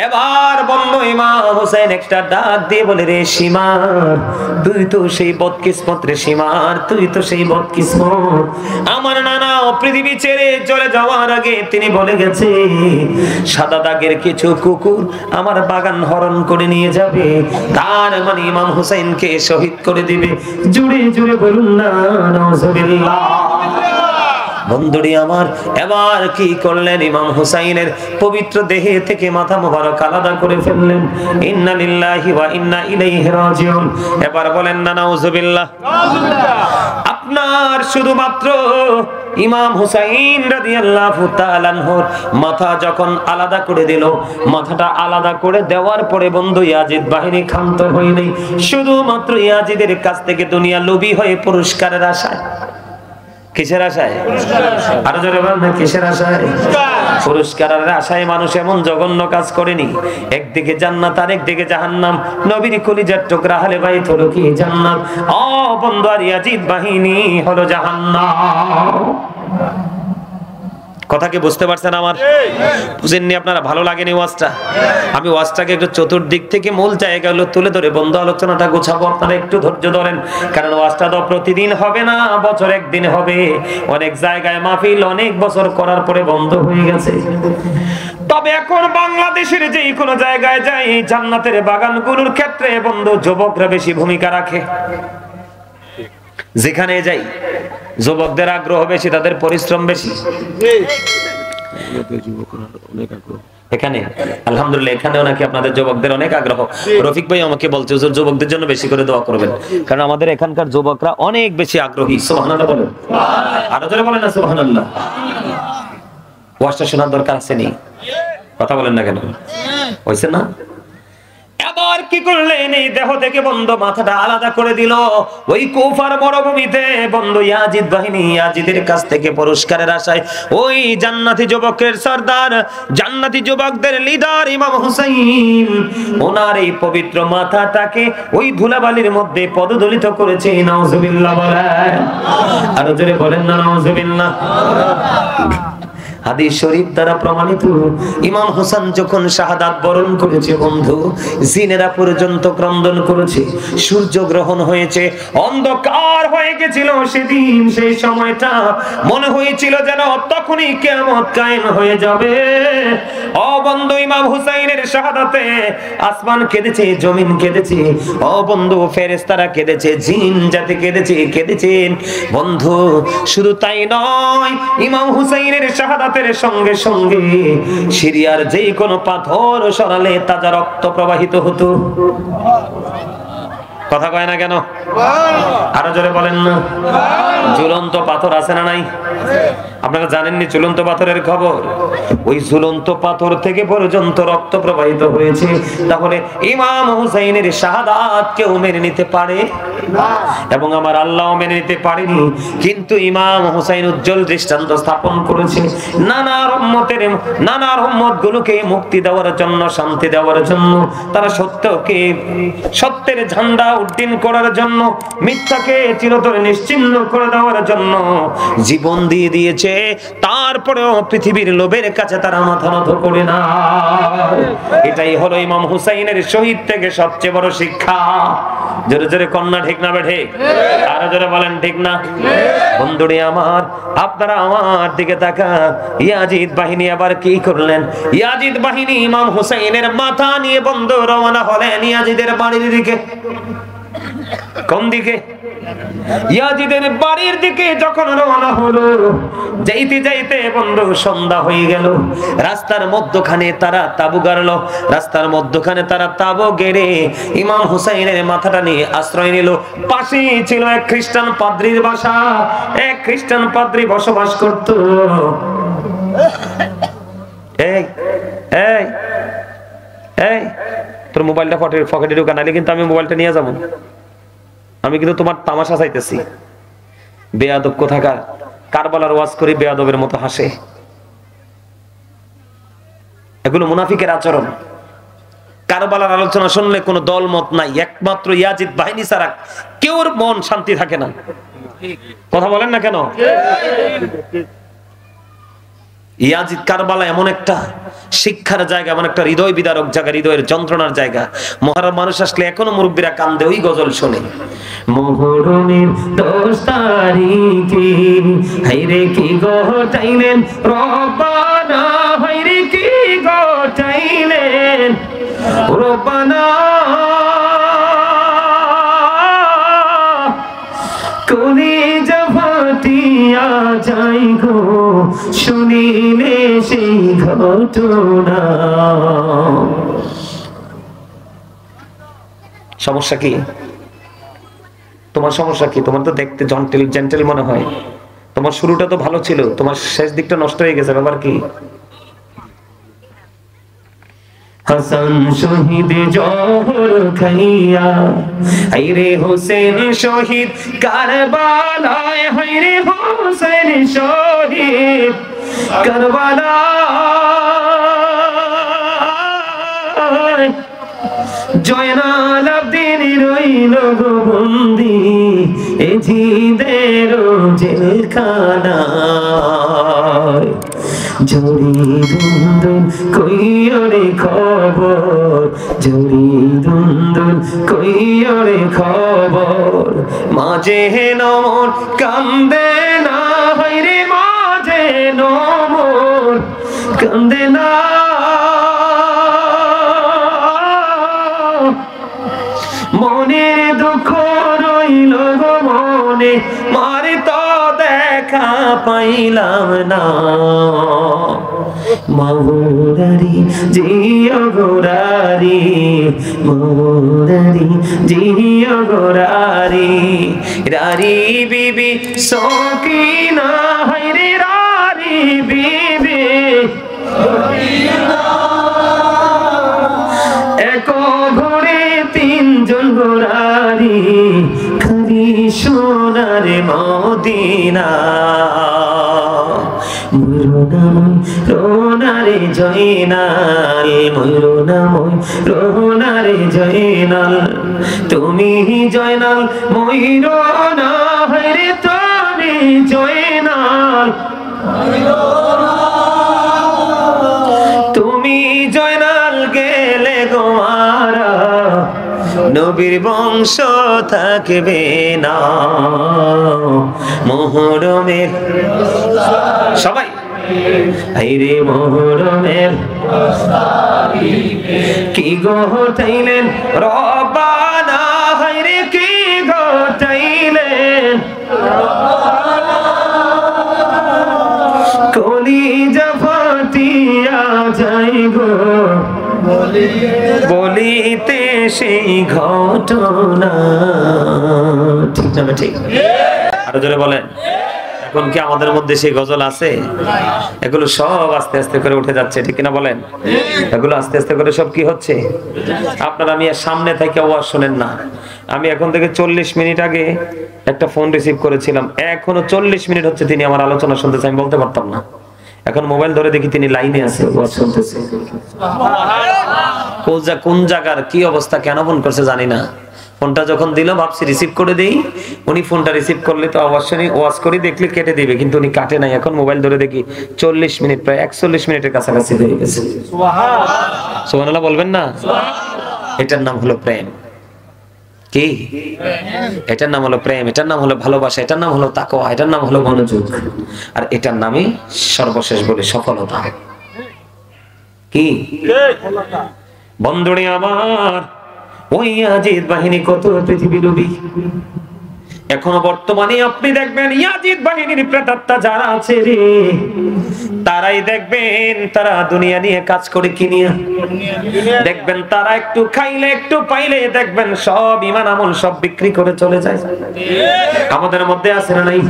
এবার বন্ধু ইমাম হুসাইন একটা ডাক দিয়ে বলে, রে সীমার, তুই তো সেই বদকিসমত রে সীমার, তুই তো সেই কিসমত। আমার নানা পৃথিবী ছেড়ে চলে যাওয়ার আগে তিনি বলে গেছে, সাদা দাগের কিছু কুকুর আমার বাগান হরণ করে নিয়ে যাবে, তার মানে ইমাম হুসাইনকে শহীদ করে দিবে। জুড়ে জুড়ে বলুন না নাউজুবিল্লাহ। বন্ধুরি আমার, এবার কি করলেন? ইমাম হুসাইনের পবিত্র দেহে থেকে মাথা মোবারক আলাদা করে ফেললেন। ইন্না লিল্লাহি ওয়া ইন্না ইলাইহি রাজিউন। এবার বলেন না নাউজুবিল্লাহ। আপনার শুধুমাত্র ইমাম হুসাইন রাদিয়াল্লাহু তাআলা আনহুর মাথা যখন আলাদা করে দিল, মাথাটা আলাদা করে দেওয়ার পরে বন্ধু ইয়াজিদ বাহিনী ক্ষান্ত হয়নি। শুধুমাত্র ইয়াজিদের কাছ থেকে দুনিয়া লোভী হয়ে পুরস্কারের আশায়। কিসের আশায়? আরো জোরে বলেন না, কিসের আশায়? পুরস্কারের আশায় মানুষ এমন জঘন্য কাজ করেনি। একদিকে জান্নাত আর একদিকে জাহান্নাম। নবীর কলিজার টুকরা আহলে বাইত হলো কি জান্নাত, ও বন্ধু আর ইয়াজিদ বাহিনী হলো জাহান্নাম। কথা কি বুঝতে পারছেন আমার? বুঝেননি আপনারা? ভালো লাগেনি ওয়াজটা? আমি ওয়াজটাকে একটু চতুর্দিক থেকে মূল জায়গাগুলো তুলে ধরে বন্ধু আলোচনাটা গোছাবো। আপনারা একটু ধৈর্য ধরেন, কারণ ওয়াজটা তো প্রতিদিন হবে না, বছর একদিন হবে। অনেক জায়গায় মাহফিল অনেক বছর করার পরে বন্ধ হয়ে গেছে। তবে এখন বাংলাদেশের যে কোনো জায়গায় যাই, জান্নাতের বাগানগুলোর ক্ষেত্রে বন্ধু যুবকরা বেশি ভূমিকা রাখে। যেখানে যাই যুবকদের আগ্রহ বেশি, তাদের পরিশ্রম বেশি। এখানে আলহামদুলিল্লাহ, এখানেও নাকি আপনাদের যুবকদের অনেক আগ্রহ। রফিক ভাই আমাকে বলছে হুজুর যুবকদের জন্য বেশি করে দোয়া করবেন, কারণ আমাদের এখানকার যুবকরা অনেক বেশি আগ্রহী। সুবহানাল্লাহ বলেন, আরো জোরে বলেন না সুবহানাল্লাহ। ওয়াজটা শোনার দরকার আছে নি? কথা বলেন না কেন? হইছে না? আবার কি করলেন? এই দেহ থেকে বন্ধু মাথাটা আলাদা করে দিল। ওই কুফার মরুভূমিতে বন্ধু ইয়াজিদ বাহিনী, ইয়াজিদের কাছ থেকে পুরস্কারের আশায় ওই জান্নাতি যুবকের সর্দার, জান্নাতি যুবকদের লিডার ইমাম হুসাইন, ওনার এই পবিত্র মাথাটাকে ওই ধুলাবালির মধ্যে পদদলিত করেছে। নাউজুবিল্লাহ বলেন, আরো জোরে বলেন না নাউজুবিল্লাহ। হাদিস শরীফ দ্বারা প্রমাণিত, ইমাম হোসেন যখন শাহাদাত বরণ করেছে বন্ধু, জিনেরা পর্যন্ত ক্রন্দন করেছে। সূর্য গ্রহণ হয়েছে, অন্ধকার হয়ে গেছিল সেদিন। সেই সময়টা মনে হয়েছিল যেন তখনই কিয়ামত কায়েম হয়ে যাবে। ও বন্ধু, ইমাম হুসাইনের শাহাদাতে আসমান কেঁদেছে, জমিন কেঁদেছে। ও বন্ধু, ফেরেশতারা কেঁদেছে, জিন জাতি কেঁদেছেন বন্ধু। শুধু তাই নয়, ইমাম হুসাইনের শাহাদাতের সঙ্গে সঙ্গে সিরিয়ার যে কোনো পাথর সরালে তাজা রক্ত প্রবাহিত হতো। কথা কয় না কেন? আরো জোরে বলেন না। ঝুলন্ত পাথর আছে না নাই? আপনারা জানেননি ঝুলন্ত পাথরের খবর? ওই ঝুলন্ত পাথর থেকে পর্যন্ত রক্ত প্রবাহিত হয়েছে। তাহলে ইমাম হুসাইনের শাহাদাত কেউ মেনে নিতে পারে না, এবং আমার আল্লাহও মেনে নিতে পারেনি। কিন্তু ইমাম হুসাইন উজ্জ্বল দৃষ্টান্ত স্থাপন করেছে। নানা উম্মত গুলোকে মুক্তি দেওয়ার জন্য, শান্তি দেওয়ার জন্য, তারা সত্যের ঝান্ডা উড্ডীন করার জন্য, মিথ্যাকে চিরতরে নিশ্চিহ্ন করে দেওয়ার জন্য জীবন দিয়ে দিয়েছে। তারপরেও পৃথিবীর লোভের কাছে তারা মাথা নত করে না। এটাই হলো ইমাম হুসাইনের শহীদ থেকে সবচেয়ে বড় শিক্ষা। জোরে জোরে কন্যা ঠিক না বেঠে? আরো জোরে বলেন ঠিক না? বন্ধুরে আমার, আপনারা আমার দিকে তাকান। ইয়াজিদ বাহিনী আবার কি করলেন? ইয়াজিদ বাহিনী ইমাম হুসাইনের মাথা নিয়ে বন্ধু রওনা হলেন ইয়াজিদের বাড়ির দিকে। কোন দিকে? ইয়াজিদের বাড়ির দিকে যখন রওনা হলো, যাইতে যাইতে বন্ধু সন্ধ্যা হয়ে গেল। রাস্তার মধ্যখানে তারা তাবু গাড়লো। রাস্তার মধ্যখানে তারা তাবু গেড়ে ইমাম হুসাইনের মাথাটা নিয়ে আশ্রয় নিল। পাশেই ছিল এক খ্রিস্টান পাদ্রীর বাসা। এক খ্রিস্টান পাদ্রী বসবাস করত। এই এই এই, তোর মোবাইলটা পকেটে ঢুকা, নাইলে কিন্তু আমি মোবাইলটা নিয়ে যাবো। আমি কিন্তু তোমার তামাশা চাইতেছি। বেয়াদব কোথাকার, কারবালার ওয়াজ করি বেয়াদবের মতো হাসে। এগুলো মুনাফিকের আচরণ। কারবালার আলোচনা শুনলে কোনো দল মত নাই, একমাত্র ইয়াজিদ বাহিনী ছাড়া কেউর মন শান্তি থাকে না। কথা বলেন না কেন? ইয়াজিদ কারবালা এমন একটা শিক্ষার জায়গা, এমন একটা হৃদয় বিদারক জায়গা, হৃদয়ের যন্ত্রণার জায়গা। মহরম মানুষ আসলে এখনো মুরব্বীরা কান্দে ওই গজল শুনে। মুহরমের 10 তারিখে হাইরে কি ঘটাইলেন রব্বানা, হাইরে কি ঘটাইলেন রব্বানা, কলিজা ফাটিয়া যাই গো শুনিলে সেই ঘটনা। সমস্যা কি তোমার? সমস্যা কি তোমার? তো দেখতে জেন্টেল মনে হয়। তোমার শুরুটা তো ভালো ছিল, তোমার শেষ দিকটা নষ্ট হয়ে গেছে। ব্যাপার কি? হাসান শহীদ জহর খাইয়া, হায়রে হোসেন শহীদ কারবালায়, হায়রে হোসেন শহীদ কারবালায়, জয়নাল আবদিন রইল গো বন্দি এ জিদের জেলখানায়। জড়ি দুন্দুল কইরে খবর, জড়ি দুন্দুল কইরে খবর, মাঝে নমর কান্দে না, হায়রে মাঝে নমর কান্দে না, মনের দুঃখ রইল গো মনে, মারে তো দেখা পাইলাম না। মৌরারি জিও গোরারি, মৌরারি জিও গোরারি, রারি বিবি সকিনা, হায়রে রারি বিবি এক ঘরে 3 জন গোরারি, খালি সোনার মদিনা। ময়ূরনাময় রোনারে জয়নাল, ময়ূরনাময় রোনারে জয়নাল, তুমি জয়নাল ময়ূরনা, হায়রে তুমি জয়নাল, তুমি জয়নাল গেলে গোমারা, নবীর বংশ থাকবে না। মুহরমের সবাই হায়রে মুহরমের কি ঘটাইলেন রব্বানা, হায়রে কি ঘটাইলেন, কলিজা ফাটিয়া যাই গো বলিতে সেই ঘটনা। ঠিক না? ঠিক। আরো জোরে বলেন। এখন কি আমাদের মধ্যে সেই গজল আছে? এগুলো সব আস্তে আস্তে করে উঠে যাচ্ছে, ঠিক না বলেন? এগুলো আস্তে আস্তে করে সব কি হচ্ছে? আপনারা আমি সামনে থেকে ওয়াজ শুনেন না। আমি এখন থেকে 40 মিনিট আগে একটা ফোন রিসিভ করেছিলাম, এখনো 40 মিনিট হচ্ছে তিনি আমার আলোচনা শুনতেছে, আমি বলতে পারতাম না। এখন মোবাইল ধরে দেখি তিনি লাইনে আছে, ওয়াজ শুনতেছে। কোন জায়গার কি অবস্থা, কেন ফোন করছে জানি না। ফোনটা যখন দিল ভাবছি রিসিভ করে দেই, উনি ফোনটা রিসিভ করলে তো অবশ্যই ওয়াজ করি দেখলে কেটে দিবে, কিন্তু উনি কাটে নাই। এখন মোবাইল ধরে দেখি 40 মিনিট, প্রায় 41 মিনিটের কাছাকাছি হয়ে গেছে। সুবহানাল্লাহ বলবেন না? এটার নাম হলো প্রেম। কি? এটার নাম হলো প্রেম, এটার নাম হলো ভালোবাসা, এটার নাম হলো তাকওয়া, এটার নাম হলো মনোযোগ, আর এটার নামই সর্বশেষ বলে সফলতা। কি বন্ধুরে আমার, ওই ইয়াজিদ বাহিনী কত পৃথিবীরবি। এখনো বর্তমানে আপনি দেখবেন ইয়াজিদ বাহিনীর প্রেতাত্মা যারা আছে রে, তারাই দেখবেন তারা দুনিয়া নিয়ে কাজ করে কি নিয়ে দেখবেন, তারা একটু খাইলে একটু পাইলে দেখবেন সব ঈমান আমল সব বিক্রি করে চলে যায়। আমাদের মধ্যে আছে না নাই?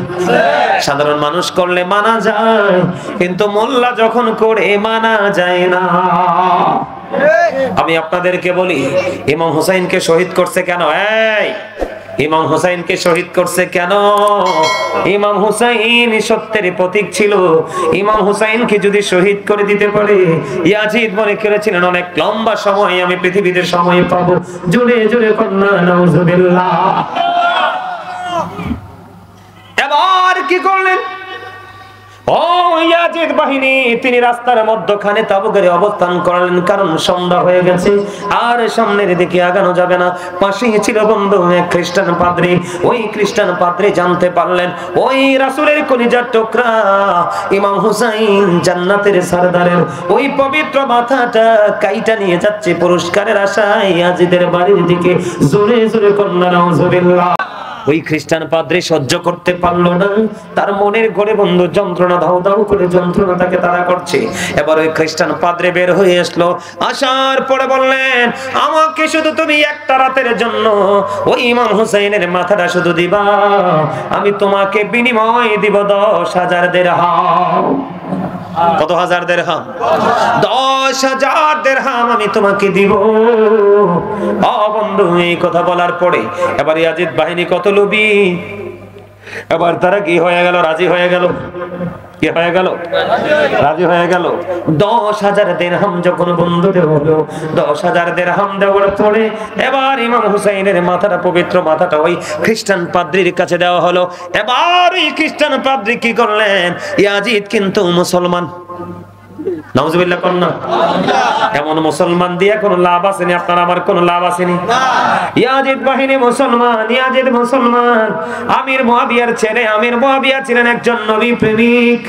সাধারণ মানুষ করলে মানা যায়, কিন্তু মোল্লা যখন করে মানা যায় না। আমি আপনাদেরকে বলি, ইমাম হুসাইনকে শহীদ করছে কেন? এই ইমাম হুসাইনকে শহীদ করছে কেন? ইমাম হুসাইন সত্যের প্রতীক ছিল। ইমাম হুসাইনকে যদি শহীদ করে দিতে পারে, ইয়াজিদ মনে করেছিলেন অনেক লম্বা সময় আমি পৃথিবীতে সময় পাবো। জোরে জোরে কন্যা নাউজুবিল্লাহ। এবার কি করলেন? ও ইয়াজিদ বাহিনী তিনি রাস্তার মধ্যখানে তাঁবু গেড়ে অবস্থান করলেন, কারণ সন্ধ্যা হয়ে গেছে আর সামনের দিকে আগানো যাবে না। পাশেই ছিল বন্ধু এক খ্রিস্টান পাদ্রী। ওই খ্রিস্টান পাদ্রী জানতে পারলেন ওই রাসূলের কলিজার টুকরা ইমাম হুসাইন জান্নাতের সরদারের ওই পবিত্র মাথাটা কাইটা নিয়ে যাচ্ছে পুরস্কারের আশায় ইয়াজিদের বাড়ির দিকে। জোরে জোরে কন্যা নাউজুবিল্লাহ। ওই খ্রিস্টান পাদ্রী সহ্য করতে পারলো না, তার মনের ঘরে বন্ধু যন্ত্রণা দাউ দাউ করে যন্ত্রণা তাকে তাড়া করছে। এবার ওই খ্রিস্টান পাদ্রী বের হয়ে আসলো, আসার পরে বললেন আমাকে শুধু তুমি একটা রাতের জন্য ওই ইমাম হুসাইনের মাথাটা শুধু দিবা, আমি তোমাকে বিনিময় দিব 10,000 দিরহাম। কত হাজার দিরহাম? 10,000 দিরহাম আমি তোমাকে দিব। ও বন্ধু, এই কথা বলার পরে এবার ইয়াজিদ বাহিনী কত লোভী, এবার তারা কি হয়ে গেল? রাজি হয়ে গেল। কি হয়ে গেল? রাজি হয়ে গেল। 10,000 দিরহাম যখন বন্ধু দেওয়া হলো, 10,000 দিরহাম দেওয়ার পরে এবার ইমাম হুসাইনের মাথাটা, পবিত্র মাথাটা ওই খ্রিস্টান পাদ্রীর কাছে দেওয়া হলো। এবার ওই খ্রিস্টান পাদ্রী কি করলেন? ইয়াজিদ কিন্তু মুসলমান। নাউজুবিল্লাহ কন্যা। এমন মুসলমান দিয়ে কোনো লাভ আসেনি, আপনার আমার কোনো লাভ আসেনি। ইয়াজিদ বাহিনী মুসলমান, ইয়াজিদ মুসলমান। আমির মুয়াবিয়ার ছেলে, আমির মুয়াবিয়া ছিলেন একজন নবী প্রেমিক।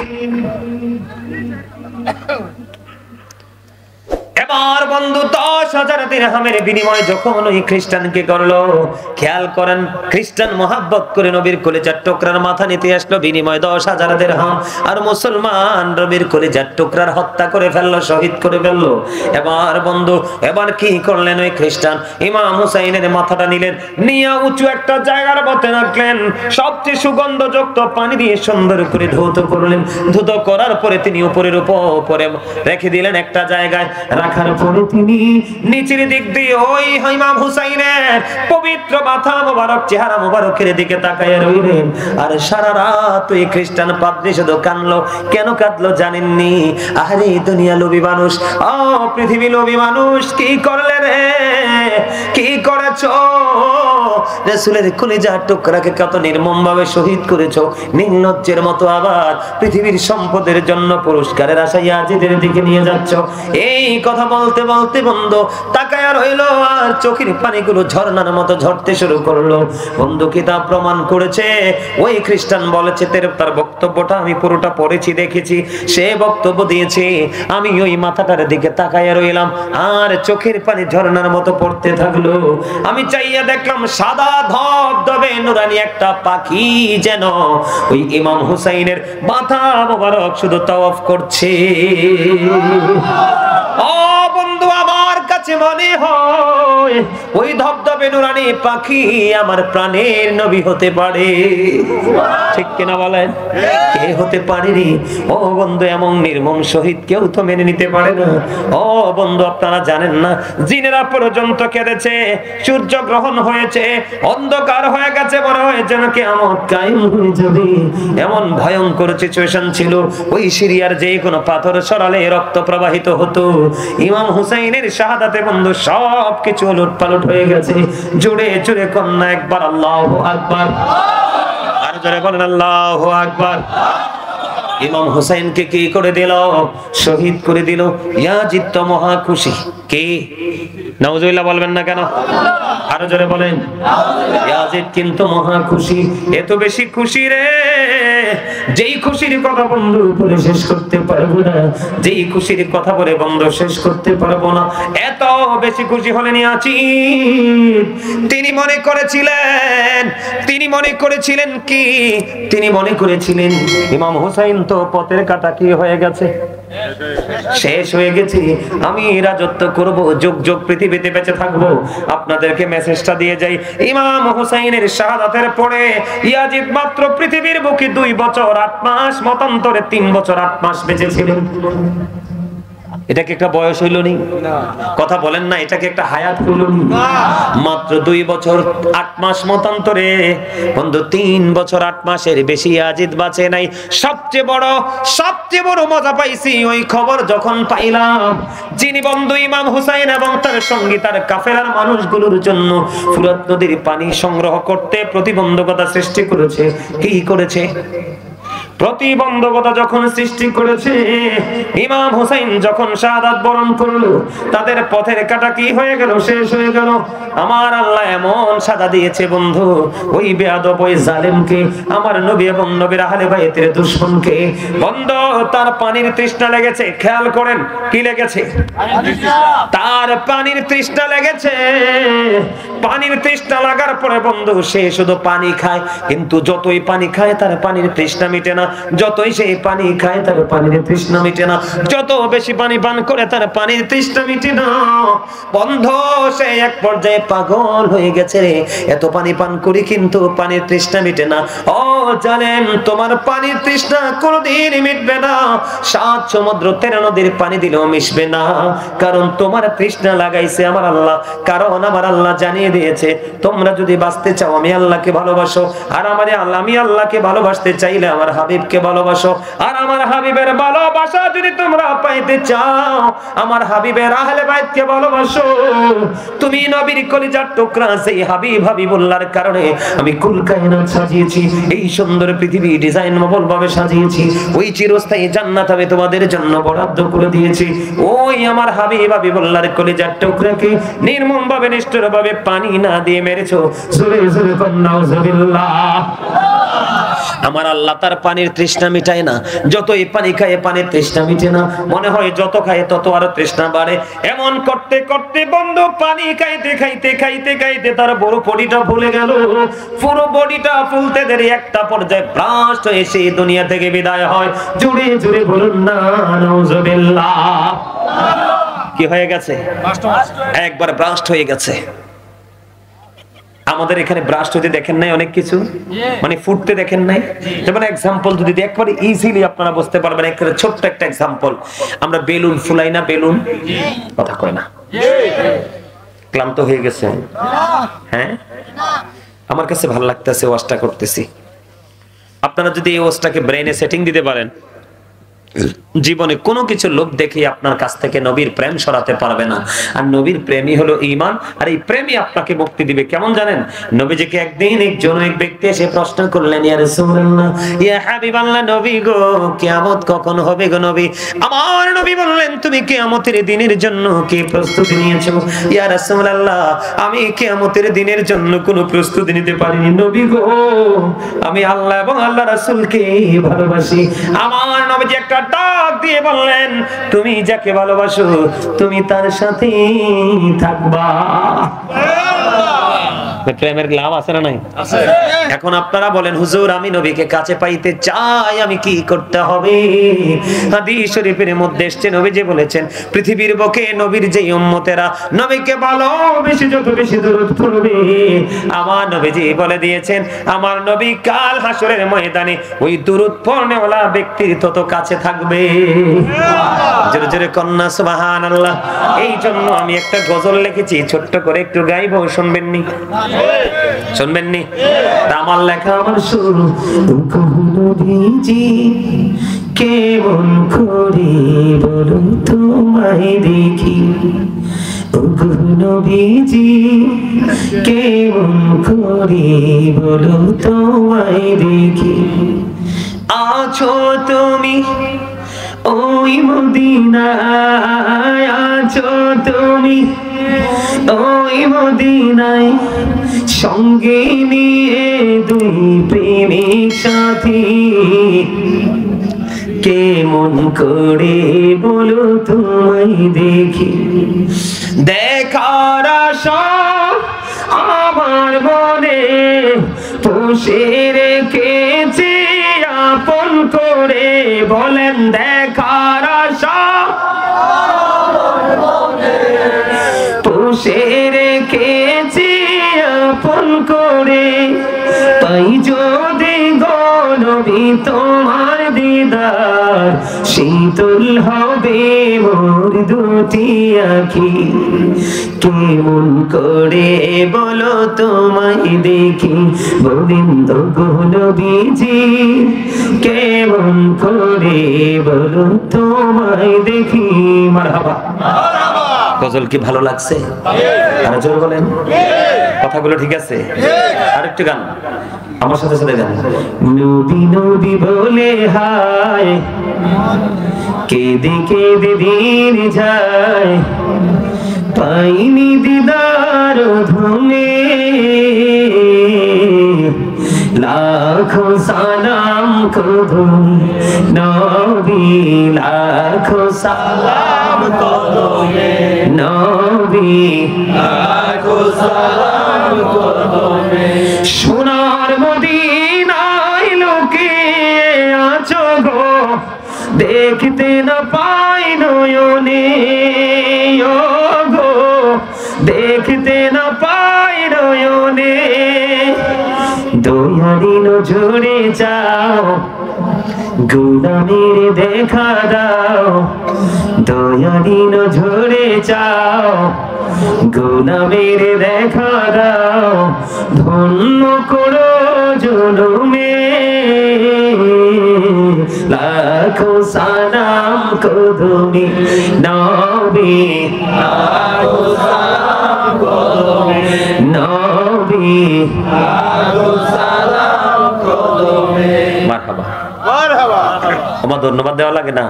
এবার বন্ধু 10,000 দিরহামের বিনিময় যখন ওই খ্রিস্টানকে করলো, খেয়াল করেন খ্রিস্টান মহাব্বত করে নবীর কলিজার টুকরার মাথা নিতে আসলো, বিনিময় 10,000 দিরহাম। আর মুসলমান নবীর কলিজার টুকরার হত্যা করে ফেললো, শহীদ করে ফেললো। এবার বন্ধু এবার কি করলেন? ওই খ্রিস্টান ইমাম হুসাইনের মাথাটা নিলেন, নিয়ে উঁচু একটা জায়গার মধ্যে রাখলেন, সবচেয়ে সুগন্ধযুক্ত পানি দিয়ে সুন্দর করে ধৌত করলেন। ধৌত করার পরে তিনি উপরে রেখে দিলেন একটা জায়গায়। রাখার পরে তিনি নিচের দিক দিয়ে ওই ইমাম হুসাইনের পবিত্র মাথা মোবারক, চেহারা মোবারকের দিকে তাকায় রইলেন। আর সারা রাত ওই খ্রিস্টান পাদ্রী শুধু কাঁদলো। কেন কাঁদলো জানেননি? আরে দুনিয়া লোভী মানুষ, ও পৃথিবী লোভী মানুষ, কি করলে রে? কি করেছো? রাসূলের কলিজার টুকরাকে কত নির্মমভাবে শহীদ করেছো, নির্লজ্জের মতো আবার পৃথিবীর সম্পদের জন্য পুরস্কারের আশায় ইয়াজিদের দিকে নিয়ে যাচ্ছ। এই কথা বলতে বলতে বন্ধু তাকায়া রইলো, আর চোখের পানিগুলো ঝর্ণার মতো ঝরতে শুরু করলো। বন্ধু কিতাব প্রমাণ করেছে, ওই খ্রিস্টান বলেছে, তার বক্তব্যটা আমি পুরোটা পড়েছি, দেখেছি, সে বক্তব্য দিয়েছে। আমি ওই মাথাটার দিকে তাকায়া রইলাম, আর চোখের পানি ঝর্ণার মতো পড়তে থাকলো। আমি চাইয়া দেখলাম সাদা ধবধবে নুরানি একটা পাখি যেন ওই ইমাম হুসাইনের মাথা মোবারক শুধু তাওয়াফ করছে। ও বন্ধু, আমার কাছে মনে হয় ওই ধবধবে নুরানি পাখি আমার প্রাণের নবী হতে পারে। ঠিক কিনা বলেন? কে হতে পারে রে? ও বন্ধু, এমন নির্মম শহীদ কেউ তো মেনে নিতে পারে না। ও বন্ধু, আপনারা জানেন না, জিনেরা পর্যন্ত কেঁদেছে। সূর্য গ্রহণ হয়েছে, অন্ধকার হয়ে গেছে, মনে হয় যেন কিয়ামত কায়েম হয়ে যাবে। এমন ভয়ঙ্কর সিচুয়েশন ছিল। ওই সিরিয়ার যে কোনো পাথর সরালে রক্ত প্রবাহিত হতো। ইমাম হুসাইনের শাহাদাতে বন্ধু সব কিছু উলটপালট হয়ে গেছে। জোরে জোরে কন্যা একবার আল্লাহু আকবার, আর জোরে বলেন আল্লাহু আকবার। ইমাম হুসাইনকে কি করে দিল? শহীদ করে দিল। ইয়াজিদ তো মহা খুশি। কে? নাউজুবিল্লাহ বলবেন না কেন? আরো জোরে বলেন। ইয়াজিদ কিন্তু মহা খুশি। এত বেশি খুশি রে, যেই খুশির কথা বন্ধু বলে শেষ করতে পারবো না, যেই খুশির কথা বলে বন্ধু শেষ করতে পারবো না, এত বেশি খুশি হলেন ইয়াজিদ। তিনি মনে করেছিলেন কি? তিনি মনে করেছিলেন ইমাম হুসাইন তো পথের কাটা কি হয়ে গেছে, শেষ হয়ে গেছে, আমি রাজত্ব করব, যুগ যুগ পৃথিবীতে বেঁচে থাকবো। আপনাদেরকে মেসেজটা দিয়ে যাই, ইমাম হুসাইনের শাহাদাতের পরে ইয়াজিদ মাত্র পৃথিবীর বুকে 2 বছর 8 মাস, মতান্তরে 3 বছর 8 মাস বেঁচে ছিলেন। এটা কি একটা বয়স হইল নি? কথা বলেন না, এটা কি একটা হায়াত হইল নি? মাত্র 2 বছর 8 মাস মতান্তরে বন্ধু 3 বছর 8 মাসের বেশি ইয়াজিদ বাঁচে নাই। সবচেয়ে বড় মজা পাইছি ওই খবর যখন পাইলাম, যিনি বন্ধু ইমাম হুসাইন এবং তার সঙ্গী তার কাফেলার মানুষগুলোর জন্য ফুরাত নদীর পানি সংগ্রহ করতে প্রতিবন্ধকতা সৃষ্টি করেছে। কি করেছে? প্রতিবন্ধকতা যখন সৃষ্টি করেছে, ইমাম হুসাইন যখন শাহাদাত বরণ করলো, তাদের পথের কাটা কি হয়ে গেল? শেষ হয়ে গেল। আমার আল্লাহ এমন সাজা দিয়েছে বন্ধু, ওই বেয়াদব, ওই জালেমকে, আমার নবী এবং নবীর আহলে বাইতের দুশমনকে বন্ধু তার পানির তৃষ্ণা লেগেছে। খেয়াল করেন কি লেগেছে? তার পানির তৃষ্ণা লেগেছে। পানির তৃষ্ণা লাগার পরে বন্ধু সে শুধু পানি খায়, কিন্তু যতই পানি খায় তার পানির তৃষ্ণা মিটে না, যতই সে পানি খায় তার পানির তৃষ্ণা মিটে না, যত বেশি পানি পান করে তার পানির তৃষ্ণা মিটে না। বন্ধু সে এক পর্যায়ে পাগল হয়ে গেছে রে, এত পানি পান করি কিন্তু পানির তৃষ্ণা মিটে না। ও জানেন, তোমার পানির তৃষ্ণা কোনদিন মিটবে না, 7 সমুদ্র 13 নদীর পানি দিলেও মিশবে না, কারণ তোমার তৃষ্ণা লাগাইছে আমার আল্লাহ। কারণ আমার আল্লাহ জানিয়ে দিয়েছে, তোমরা যদি বাঁচতে চাও আমি আল্লাহকে ভালোবাসো, আর আমি আল্লাহকে ভালোবাসতে চাইলে আমার হাবিবকে ভালোবাসো, আর আমার হাবিবের ভালোবাসা যদি তোমরা পাইতে চাও আমার হাবিবের আহলে বাইতকে ভালোবাসো। তুমি নবীর কলিজার টুকরা, সেই হাবিবুল্লাহর কারণে আমি কুল কায়নাত সাজিয়েছি, এই সুন্দর পৃথিবী ডিজাইন মহল ভাবে সাজিয়েছি, ওই চিরস্থায়ী জান্নাত আমি তোমাদের জন্য বরাদ্দ করে দিয়েছি। ওই আমার হাবিবুল্লাহর কলিজার টুকরাকে নির্মম ভাবে নিষ্ঠুর ভাবে পানি না দিয়ে মেরেছো। জোরে জোরে নাউজুবিল্লাহ। আমার আল্লাহ তার পানির তৃষ্ণা মিটায় না, যতই পানি খায় পানির তৃষ্ণা মিটে না, মনে হয় যত খায় তত আরো তৃষ্ণা বাড়ে। এমন করতে করতে বন্ধু পানি খাইতে খাইতে খাইতে খাইতে তার বড় বডিটা ফুলে গেল। পুরো বডিটা ফুলতে দেরি একটা পর্যায়ে ব্রাস্ট হয়ে সেই দুনিয়া থেকে বিদায় হয়। জুড়ে জুড়ে বলুন না নাউজুবিল্লাহ। কি হয়ে গেছে? একবার ব্রাস্ট হয়ে গেছে। আমাদের এখানে ব্রাস্ট হতে দেখেন নাই অনেক কিছু, মানে ফুটতে দেখেন নাই। যেমন এক্সাম্পল যদি দিই একবারে ইজিলি আপনারা বুঝতে পারবেন, একটা ছোট্ট একটা এক্সাম্পল। আমরা বেলুন ফুলাই না, বেলুন, কথা কয় না, ক্লান্ত হয়ে গেছে? হ্যাঁ, আমার কাছে ভালো লাগতেছে, ওয়াজটা করতেছি। আপনারা যদি এই ওয়াজটাকে ব্রেইনে সেটিং দিতে পারেন, জীবনে কোনো কিছু লোভ দেখে আপনার কাছ থেকে নবীর প্রেম সরাতে পারবে না। আর নবীর প্রেমই হলো ঈমান, আর এই প্রেমই আপনাকে মুক্তি দিবে। কেমন জানেন? নবীজিকে একদিন এক ব্যক্তি এসে প্রশ্ন করলেন, ইয়া রাসূলুল্লাহ, ইয়া হাবিবাল্লাহ, নবী গো কিয়ামত কখন হবে গো নবী? আমার নবী বললেন, তুমি কিয়ামতের দিনের জন্য কি প্রস্তুতি নিয়েছো? ইয়া রাসূলুল্লাহ, আমি কিয়ামতের দিনের জন্য কোনো প্রস্তুতি নিতে পারিনি নবী গো, আমি আল্লাহ এবং আল্লাহ রাসূলকে ভালোবাসি। আমার নবীজি একটা ডাক দিয়ে বললেন, তুমি যাকে ভালোবাসো তুমি তার সাথেই থাকবা। প্রেমের লাভ আছে না নাই? আছে। এখন আপনারা বলেন, হুজুর আমি নবীকে কাছে পাইতে চাই, আমি কি করতে হবে? হাদিস শরীফের মধ্যে এসেছে, নবীজি বলেছেন, পৃথিবীর বুকে নবীর যে উম্মতেরা নবীকে ভালোবেসে যত বেশি দরুদ পড়বে, আমার নবীজি বলে দিয়েছেন, আমার নবী কাল হাসরের ময়দানে ওই দরুদ পড়নেওয়ালা ব্যক্তির তত কাছে থাকবে। জোরে জোরে কন্যা সুবহানাল্লাহ। এই জন্য আমি একটা গজল লিখেছি, ছোট্ট করে একটু গাইবো, শুনবেন নি? শুনবেন নি? আমার লেখা, আমার সুর। নবীজি কেমন করে বলো তোমায় দেখি, নবীজি কেমন করে বলো তোমায় দেখি, আছো তুমি ওই মদিনায়, আছো তুমি ওই মদিনায়, সঙ্গে নিয়ে দুই প্রেমিক সাথী। কেমন করে বলো তোমায় দেখি, দেখার আশা আমার মনে পুষে রেখেছি আপন করে। বলেন দেখার আশা পুষে রেখেছি আপন করে। তাই যদি গো নবী তোমার দিদার, শীতল হবে মোর দুটি আঁখি। কেমন করে বলো তোমায় দেখি, গোবিন্দ গো নবীজি, কেমন করে বলো তোমায় দেখি। মারহাবা। গজল কি ভালো লাগছে? আর জোর বলেন, কথাগুলো ঠিক আছে? আরেকটু গান আমার সাথে সাথে গান। নবী নবী বলে হায়, কেঁদে কেঁদে দিন যায়, পাইনি দিদার ধনে। লাখো সালাম করো নবী, লাখো সালাম করো নবী, লাখো সালাম করো। সোনার মদিনায় লোকে আছো গো, দেখতে না পাই নয়নে ও গো, দেখতে না পাই নয়নে। দয়ারি নজরে যাও, গোলামের দেখা দাও, দয়ারি নজরে যাও, গোলামের দেখা দাও। ধন্য করো জনমে, লাখো সালাম কদমে নবী, লাখো সালাম কদমে নবী, লাখো সালাম কদমে। মারহাবা মারহাবা। আমার ধন্যবাদ দেওয়া লাগে না?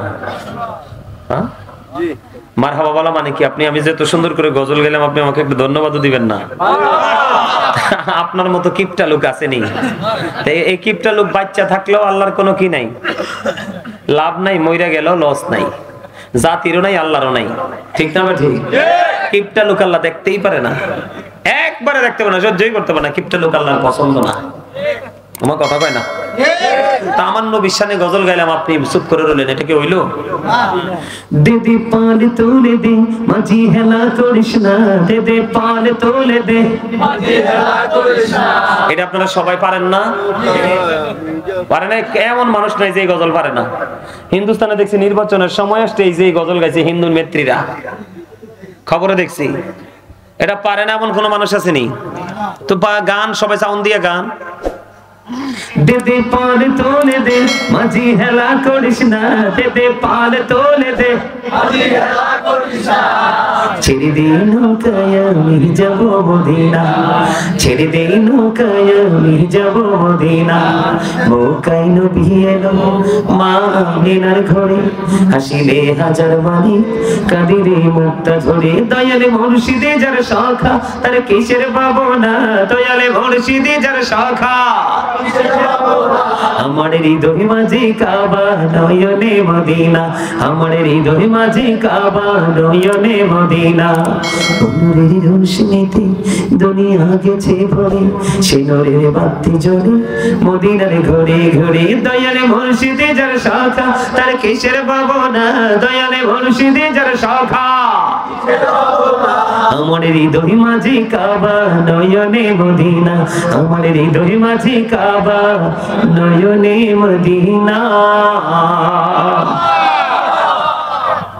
হ্যাঁ জি। মারহাবা বলা মানে কি? আপনি আমি যে এত সুন্দর করে গজল গেলাম, আপনি আমাকে একটু ধন্যবাদও দিবেন না? আপনার মতো কিপটা লোক আসেনি। এই কিপটা লোক বাচ্চা থাকলেও আল্লাহর কোনো কি নাই, লাভ নাই, মইরা গেল লস নাই, জাতিরও নাই আল্লাহরও নাই। ঠিক না? ঠিক। কিপটা লোক আল্লাহ দেখতেই পারে না, একবারে দেখতে পারে না, সহ্যই করতে পারে না। কিপটা লোক আল্লাহর পছন্দ না। আমার কথা কয় না? তা আমার নবীর শানে গজল গাইলাম, আপনি চুপ করে রইলেন, এটা কি হইলো? দে দে পাল তোলে দে, মাঝি হেলা করিস না, দে দে পাল তোলে দে, মাঝি হেলা করিস না। এটা আপনারা সবাই পারেন না? পারে না? এমন মানুষ নাই যে গজল পারে না। হিন্দুস্তানে দেখছি নির্বাচনের সময় স্টেজে গজল গাইছে হিন্দু নেত্রীরা, খবরে দেখছি। এটা পারে না এমন কোন মানুষ আসেনি তো। গান সবাই সাউন্ড দিয়ে গান। দে দে পাল তোলে দে, মাঝি হেলা করিস না, দে দে পাল তোলে দে, মাঝি হেলা করিস না। ছেড়ে দে নৌকায় আমি যাব মদিনা, ছেড়ে দে নৌকায় আমি যাব মদিনা। নৌকায় নবী এলো মা আমিনার ঘরে, হাসিলে হাজার বাণী, কাঁদিরে মুক্তা ঝরে। দয়ালে মুর্শিদে যার শাখা, তার কিসের ভাবনা, দয়ালে মুর্শিদে যার শাখা। আমার হৃদয় মাঝে কাবা, নয়নে মদিনা, আমার হৃদয় মাঝে কাবা, নয়নে মদিনা। নূরের রোশনীতে দুনিয়া গেছে ভরে, সেই নূরের বাতি জ্বলে মদিনার ঘরে ঘরে। দয়ালে মুর্শিদে যার শাখা, তার কিসের ভাবনা, দয়ালে মুর্শিদে যার শাখা। আমার হৃদয় মাঝে কাবা, নয়নে মদিনা, আমার হৃদয় মাঝে কাবা, নয়নে মদিনা।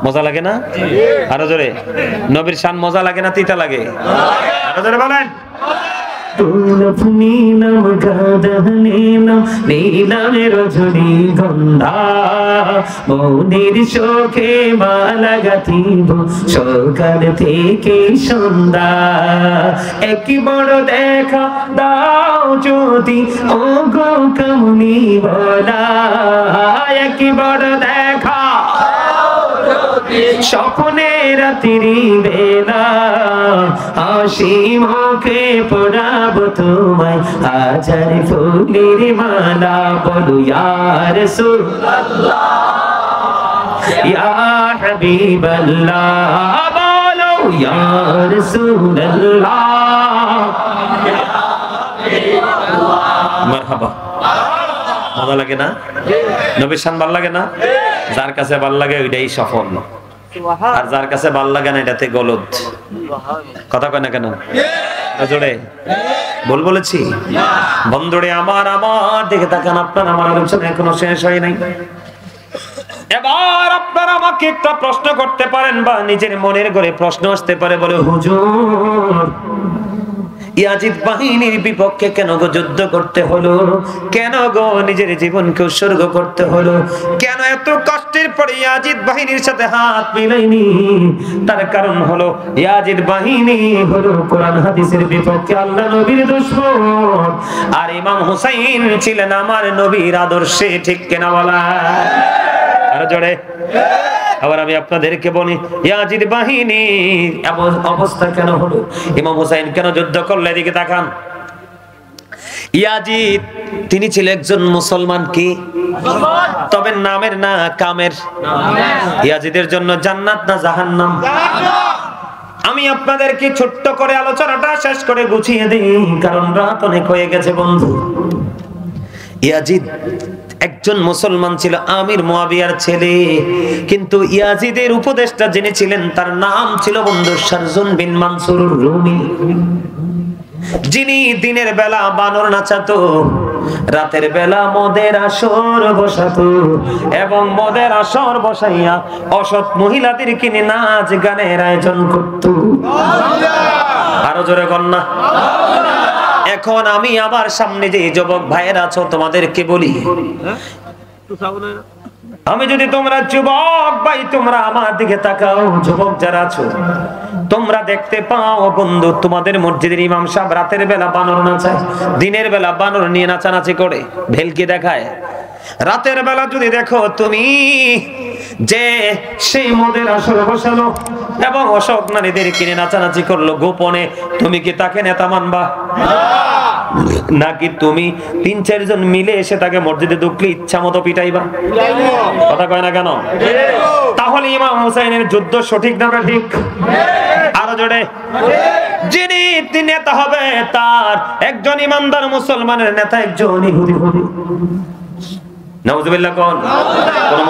মজা লাগে না? আরো জোরে। নবীর শান মজা লাগে না তিতা লাগে? আরো জোরে বলেন। গোলাপ নীলাম গাঁদা নীলাম নীলাম রজনী গন্ধা মনের শোকে মালা গাঁথিব সকাল থেকে সন্ধ্যা একই বড় দেখা দাও যদি ও গো কামনি বলা একই বড় দেখা স্বপ্নে রাত্রি বেলা হাসি মুখে পড়াবো তোমায় হাজার ফুলের মালা বলো ইয়া রাসূলুল্লাহ ইয়া হাবিবাল্লাহ বলো ইয়া রাসূলুল্লাহ মারহাবা ভালো লাগে না নবীর শান ভালো লাগে না যার কাছে ভালো লাগে ওইটাই সফল আর যার কাছে ভালো লাগে না এটাতে গলদ কথা কয় না কেন জোরে বল বলেছি বন্ধুরে আমার দিকে তাকান আপনার আমার আলোচনা এখনো শেষ হয় নাই এবার আপনারা আমাকে একটা প্রশ্ন করতে পারেন বা নিজের মনের ঘরে প্রশ্ন আসতে পারে বলে হুজুর ইয়াজিদ বাহিনীর বিপক্ষে কেন গো যুদ্ধ করতে হলো কেন গো নিজের জীবনকে উৎসর্গ করতে হলো কেন এত কষ্টের পরে ইয়াজিদ বাহিনীর সাথে হাত মিলাইনি তার কারণ হলো ইয়াজিদ বাহিনী হলো কোরআন হাদিসের বিপক্ষে আল্লাহ নবীর দুশমন আর ইমাম হুসাইন ছিলেন আমার নবীর আদর্শে ঠিক কিনা বলা আর জোরে আবার আমি আপনাদেরকে বলি ইয়াজিদ বাহিনী অবস্থা কেন হলো ইমাম হুসাইন কেন যুদ্ধ করলে এদিকে তাকান ইয়াজিদ তিনি ছিলেন একজন মুসলমান কি তবে নামের না কামের ইয়াজিদের জন্য জান্নাত না জাহান্নাম আমি আপনাদেরকে ছোট্ট করে আলোচনাটা শেষ করে গুছিয়ে দিই কারণ রাত অনেক হয়ে গেছে বন্ধু ইয়াজিদ একজন মুসলমান ছিল আমির মুয়াবিয়ার ছেলে কিন্তু ইয়াজিদের উপদেষ্টা যিনি ছিলেন তার নাম ছিল বন্ধু শারজুন বিন মানসুর রুমি যিনি দিনের বেলা বানর নাচাতো রাতের বেলা মদের আসর বসাতো এবং মদের আসর বসাইয়া অসৎ মহিলাদের কিনে নাচ গানের আয়োজন করত আরো জোরে কন্যা এখন আমি আমার সামনে যে যুবক ভাইয়েরা আছো তোমাদেরকে বলি আমি যদি তোমরা যুবক ভাই তোমরা আমার দিকে তাকাও যুবক যারা আছো তোমরা দেখতে পাও বন্ধু তোমাদের মসজিদের ইমাম সাহেব রাতের বেলা বানর নাচায় দিনের বেলা বানর নিয়ে নাচানাচি করে ভেলকি দেখায় রাতের বেলা যদি দেখো তুমি যে সেই মদের আসর বসালো এবং অসৎ নারীদের কিনে নাচানাচি করলো গোপনে তুমি কি তাকে নেতা মানবা নাকি তুমি 3-4 জন মিলে এসে তাকে মসজিদে ঢুকলে ইচ্ছা মতো পিটাইবা কথা কয় না কেন তাহলে ইমাম হুসাইনের যুদ্ধ সঠিক না ঠিক আরো জোরে যিনি নেতা হবে তার একজন ইমানদার মুসলমানের নেতা একজন ইহুদি হবে নাউজুবিল্লাহ কোন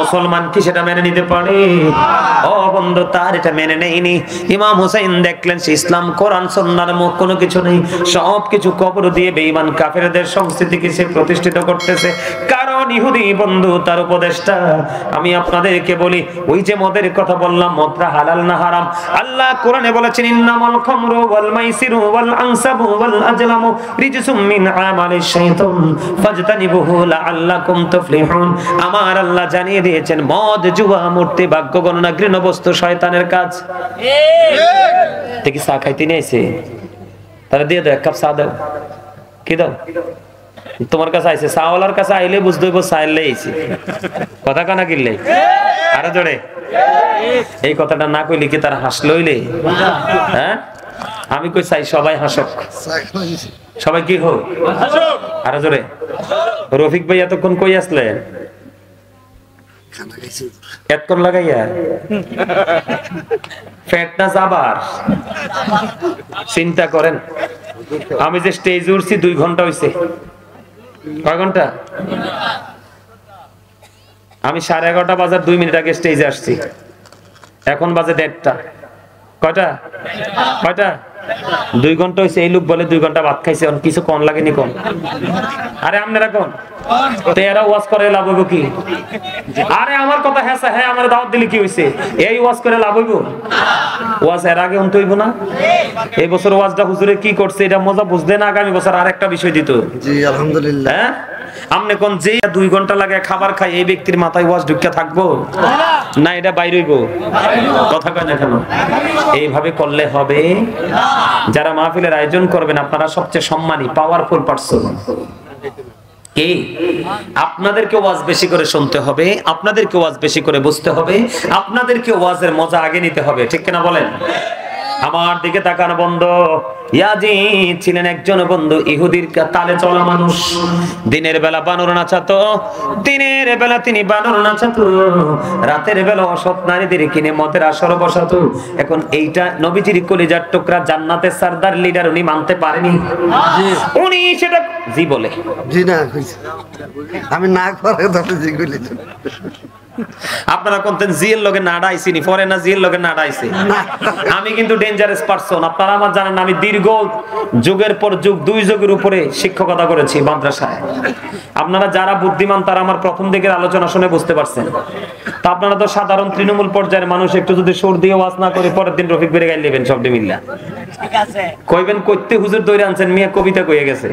মুসলমান কি সেটা মেনে নিতে পারে ও বন্ধু তার এটা মেনে নেয়নি ইমাম হুসাইন দেখলেন সে ইসলাম কোরআন সুন্নাহর মুখ কোনো কিছু নেই সবকিছু কবর দিয়ে বেঈমান কাফেরদের সংস্কৃতিকে সে প্রতিষ্ঠিত করতেছে কারণ ইহুদি বন্ধু তার উপদেষ্টা আমি আপনাদেরকে বলি ওই যে মদের কথা বললাম মদটা হালাল না হারাম আল্লাহ কোরআনে বলেছেন ইন্নামাল খামরু ওয়াল মাইসিরু ওয়াল আনসাবু ওয়াল আজলামু রিজসুম মিন আমালিশ শাইতান ফাজতানিবুহু লাআল্লাকুম তুফলিহুন আমার আল্লাহ জানিয়ে দিয়েছেন মদ জুয়া মূর্তি ভাগ্য গণনা ঘৃণ্য বস্তু শয়তানের কাজ দেখি চা খাইতে নিয়ে আইছে তারা দিয়ে দাও এক কাপ চা দাও কি দাও তোমার কাছে আইছে চাওয়ালার কাছে আইলে বুঝতে হইব চাইলে আইছে কথা কানা কিনলে আরো জোরে এই কথাটা না কইলে কি তার হাসলে হইলে হ্যাঁ আমি কই চাই সবাই হাসক সবাই কি হোক আরো জোরে রফিক ভাই এতক্ষণ কই আসলেন এতক্ষণ লাগাইয়া পেট না যাবার চিন্তা করেন আমি যে স্টেজ উঠছি 2 ঘন্টা হইছে কয় ঘন্টা আমি 11:30 বাজার 2 মিনিট আগে স্টেজে আসছি এখন বাজে 1:30 কয়টা 2 ঘন্টা হইছে, এই লোক বলে 2 ঘন্টা ভাত খাইছে, কিছু কোন লাগেনি কোন? আরে আপনারা কোন? তো এরা ওয়াজ করে লাভ হইব কি? আরে আমার কথা হ্যাঁ হ্যাঁ, আমার দাওয়াত দিলে কি হইছে? এই ওয়াজ করে লাভ হইব? ওয়াজ এর আগে অন্ত হইব না? এই বছর ওয়াজটা হুজুরে কি করছে এটা মজা বুঝলে না, আগামী বছর আরেকটা বিষয় দিত। জি আলহামদুলিল্লাহ। হ্যাঁ, আমনে কোন যে 2 ঘন্টা লাগে খাবার খাই, এই ব্যক্তির মাথায় ওয়াজ ঢুকিয়া থাকবো না? এটা বাইরে হইব? কথা কয় না কেন? এইভাবে করলে হবে? যারা মাহফিলের আয়োজন করবেন আপনারা সবচেয়ে সম্মানী, পাওয়ারফুল পারসন। কি আপনাদেরকে ওয়াজ বেশি করে শুনতে হবে, আপনাদেরকে ওয়াজ বেশি করে বুঝতে হবে, আপনাদেরকে ওয়াজের মজা আগে নিতে হবে, ঠিক কিনা বলেন? আমার দিকে তাকানো বন্ধ। ইয়াজিদ ছিলেন একজন বন্ধু ইহুদির তালে চলা মানুষ। দিনের বেলা বানর নাচাতো, দিনের বেলা তিনি বানর নাচাতো, রাতের বেলা অসৎ নারীদের কিনে মদের আসর বসাতো। এখন এইটা নবীজির কলিজার টুকরা জান্নাতের সরদার লিডার উনি মানতে পারেনি। উনি সেটা জি বলে, জি না আমি না করে ধরে জি কইলি। আপনারা কোনতেন জিএল লগে না ডাইছিনি, পরে না জিএল লগে না ডাইছি। আমি কিন্তু ডেঞ্জারাস পারসন, আপনারা আমার জানেন না। আমি দীর্ঘ যুগের পর যুগ 2 যুগের উপরে শিক্ষকতা করেছি মাদ্রাসায়। আপনারা যারা বুদ্ধিমান তারা আমার প্রথম দিকের আলোচনা শুনে বুঝতে পারছেন। তা আপনারা তো সাধারণ তৃণমূল পর্যায়ের মানুষ, একটু যদি সুর দিয়ে ওয়াজ না করে পরের দিন রফিক বেড়ে গাইলে নেবেন সব মিল্লা। ঠিক আছে, কইবেন কইতে হুজুর দইরা আনছেন, মিয়া কবিতা কইয়া গেছে।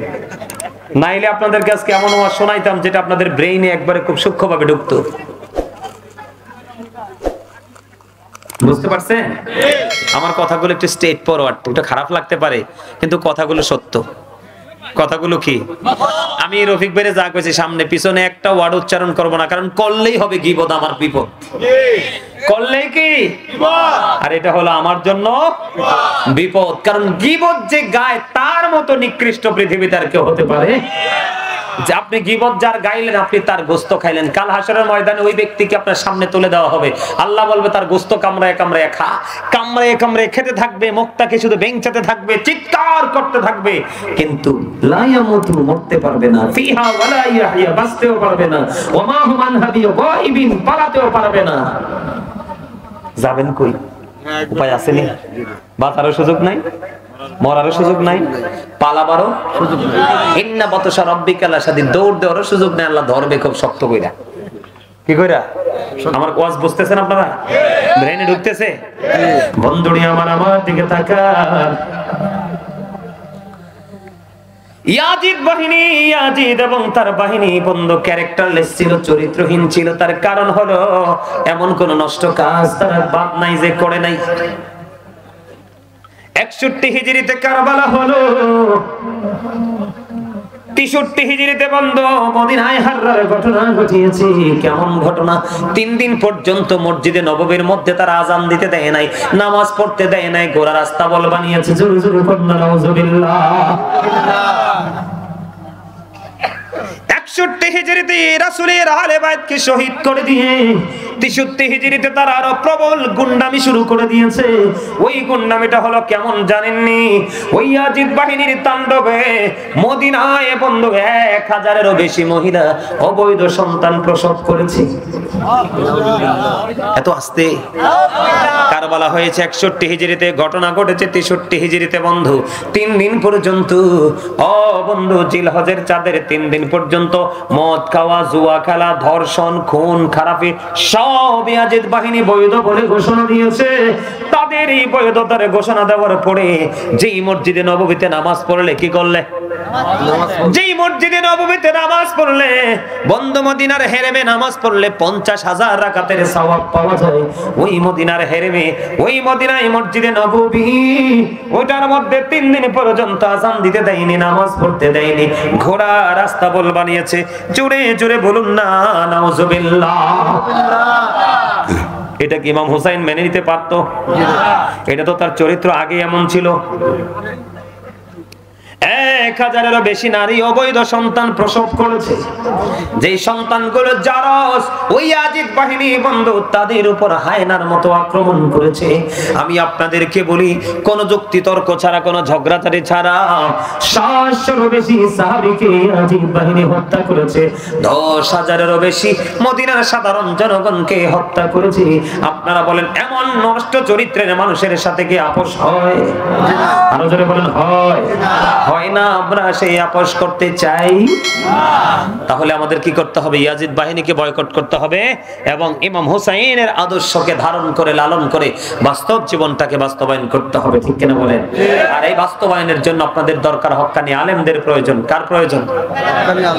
নাইলে আপনাদের কাছে কেমন ওয়াজ শোনাইতাম যেটা আপনাদের ব্রেইনে একবারে খুব সূক্ষ্মভাবে ঢুকতো। বুঝতে পারছেন? আমার কথাগুলো একটু স্ট্রেট ফরওয়ার্ড, এটা খারাপ লাগতে পারে কিন্তু কথাগুলো সত্য। কথাগুলো কি? আমি রফিক ভাইরে যা কইছি সামনে পিছনে একটা ওয়ার্ড উচ্চারণ করব না, কারণ করলেই হবে গীবত, আমার বিপদ। করলেই কি বিপদ? আর এটা হলো আমার জন্য বিপদ, কারণ গীবত যে গায় তার মতো নিকৃষ্ট পৃথিবীতে আর কেউ হতে পারে? যে আপনি গীবত যার গাইলেন আপনি তার গোশত খাইলেন, কাল হাশরের ময়দানে ওই ব্যক্তিকে আপনার সামনে তুলে দেওয়া হবে। আল্লাহ বলবে তার গোশত কামড়ায় কামড়ায় খা, কামড়ায় কামড়ায় খেতে থাকবে, মুখটাকে শুধু বেঞ্চাতে থাকবে, চিৎকার করতে থাকবে, কিন্তু লা ইয়ামুতু, মরতে পারবে না, ফিহা ওয়ালা ইয়াহইয়া, বাঁচতেও পারবে না, ওয়া মা হুম আনহা বিগাইবিন, পালাতেও পারবে না। যাবেন কই? উপায় আছে নি? বাঁচারও সুযোগ নাই, মরারও সুযোগ নাই, পালাবারও সুযোগ নাই। ইন্না বাতাসা রাব্বিকা লাশাদীদ, দৌড় দেওয়ারও সুযোগ নাই, আল্লাহ ধরবে খুব শক্ত কইরা। কি কইরা? আমার ওয়াজ বুঝতেছেন আপনারা? ব্রেনে ঢুকতেছে? বন্ধুনি আমার দিকে তাকান। ইয়াজিদ বাহিনী, ইয়াজিদ এবং তার বাহিনী বন্ধু ক্যারেক্টারলেস ছিল, চরিত্রহীন ছিল। তার কারণ হলো এমন কোন নষ্ট কাজ তারা বাদ নাই যে করে নাই। 61 হিজরিতে কারবালা হলো, 63 হিজরিতে বন্ধ মদিনায় হাররার ঘটনা ঘটিয়েছে। কেমন ঘটনা? 3 দিন পর্যন্ত মসজিদে নববীর মধ্যে তারা আযান দিতে দেয় নাই, নামাজ পড়তে দেয় নাই, গোরা রাস্তা বল বানিয়েছে। জোরে জোরে কন্যা নাউজুবিল্লাহ। 61 হিজরিতে রাসূলের আহলে বাইতকে শহীদ করে দিয়ে 63 হিজরিতে তারা আরো প্রবল গুন্ডামি শুরু করে দিয়েছে। ওই গুন্ডামিটা হলো কেমন জানেননি? ওই ইয়াজিদ বাহিনীর তাণ্ডবে মদিনায় বন্ধু 1000-এরও বেশি মহিলা অবৈধ সন্তান প্রসব করেছে। এত আস্তে কারবালা হয়েছে 61 হিজরিতে, ঘটনা ঘটেছে 63 হিজরিতে বন্ধু। 3 দিন পর্যন্ত বন্ধু জিলহজের চাঁদের 3 দিন পর্যন্ত মদ খাওয়া, জুয়া খেলা, ধর্ষণ, খুন খারাপি সব ইয়াজিদ বাহিনী বৈধ বলে ঘোষণা দিয়েছে। তাদের এই বৈধতার ঘোষণা দেওয়ার পরে যেই মসজিদে নববীতে নামাজ পড়লে কি করলে? যেই মসজিদে নববীতে নামাজ পড়লে, বন্ধু মদিনার হেরেমে নামাজ পড়লে 50,000 রাকাতের সওয়াব পাওয়া যায়। ওই মদিনার হেরেমে, ওই মদিনায় মসজিদে নববী, ওটার মধ্যে 3 দিন পর্যন্ত আযান দিতে দেয়নি, নামাজ পড়তে দেয়নি, ঘোড়া রাস্তা বল বানিয়েছে। জোরে জোরে বলুন না নাউজুবিল্লাহ। এটা কি ইমাম হুসাইন মেনে নিতে পারতো? এটা তো তার চরিত্র আগে এমন ছিল। 1000-এরও বেশি নারী অবৈধ সন্তান প্রসব করেছে। যেই সন্তানগুলো জারজ ওই ইয়াজিদ বাহিনী বন্ধু তাদের উপর হায়নার মতো আক্রমণ করেছে। আমি আপনাদেরকে বলি, কোন যুক্তি তর্ক ছাড়া, কোন ঝগড়াঝাটি ছাড়া 700-এরও বেশি সাহাবীকে ইয়াজিদ বাহিনী হত্যা করেছে। 10,000-এরও বেশি মদিনার সাধারণ জনগণকে হত্যা করেছে। আপনারা বলেন, এমন নষ্ট চরিত্রের মানুষের সাথে কি আপোষ হয়? আরো জোরে বলেন, হয়? হয় না। আমরা সেই আপোষ করতে চাই। তাহলে আমাদের কি করতে হবে? ইয়াজিদ বাহিনীকে বয়কট করতে হবে এবং ইমাম হুসাইনের আদর্শকে ধারণ করে, লালন করে বাস্তব জীবনটাকে বাস্তবায়ন করতে হবে। ঠিক কিনা বলেন? আর এই বাস্তবায়নের জন্য আপনাদের দরকার হক্কানি আলেমদের প্রয়োজন। কার প্রয়োজন?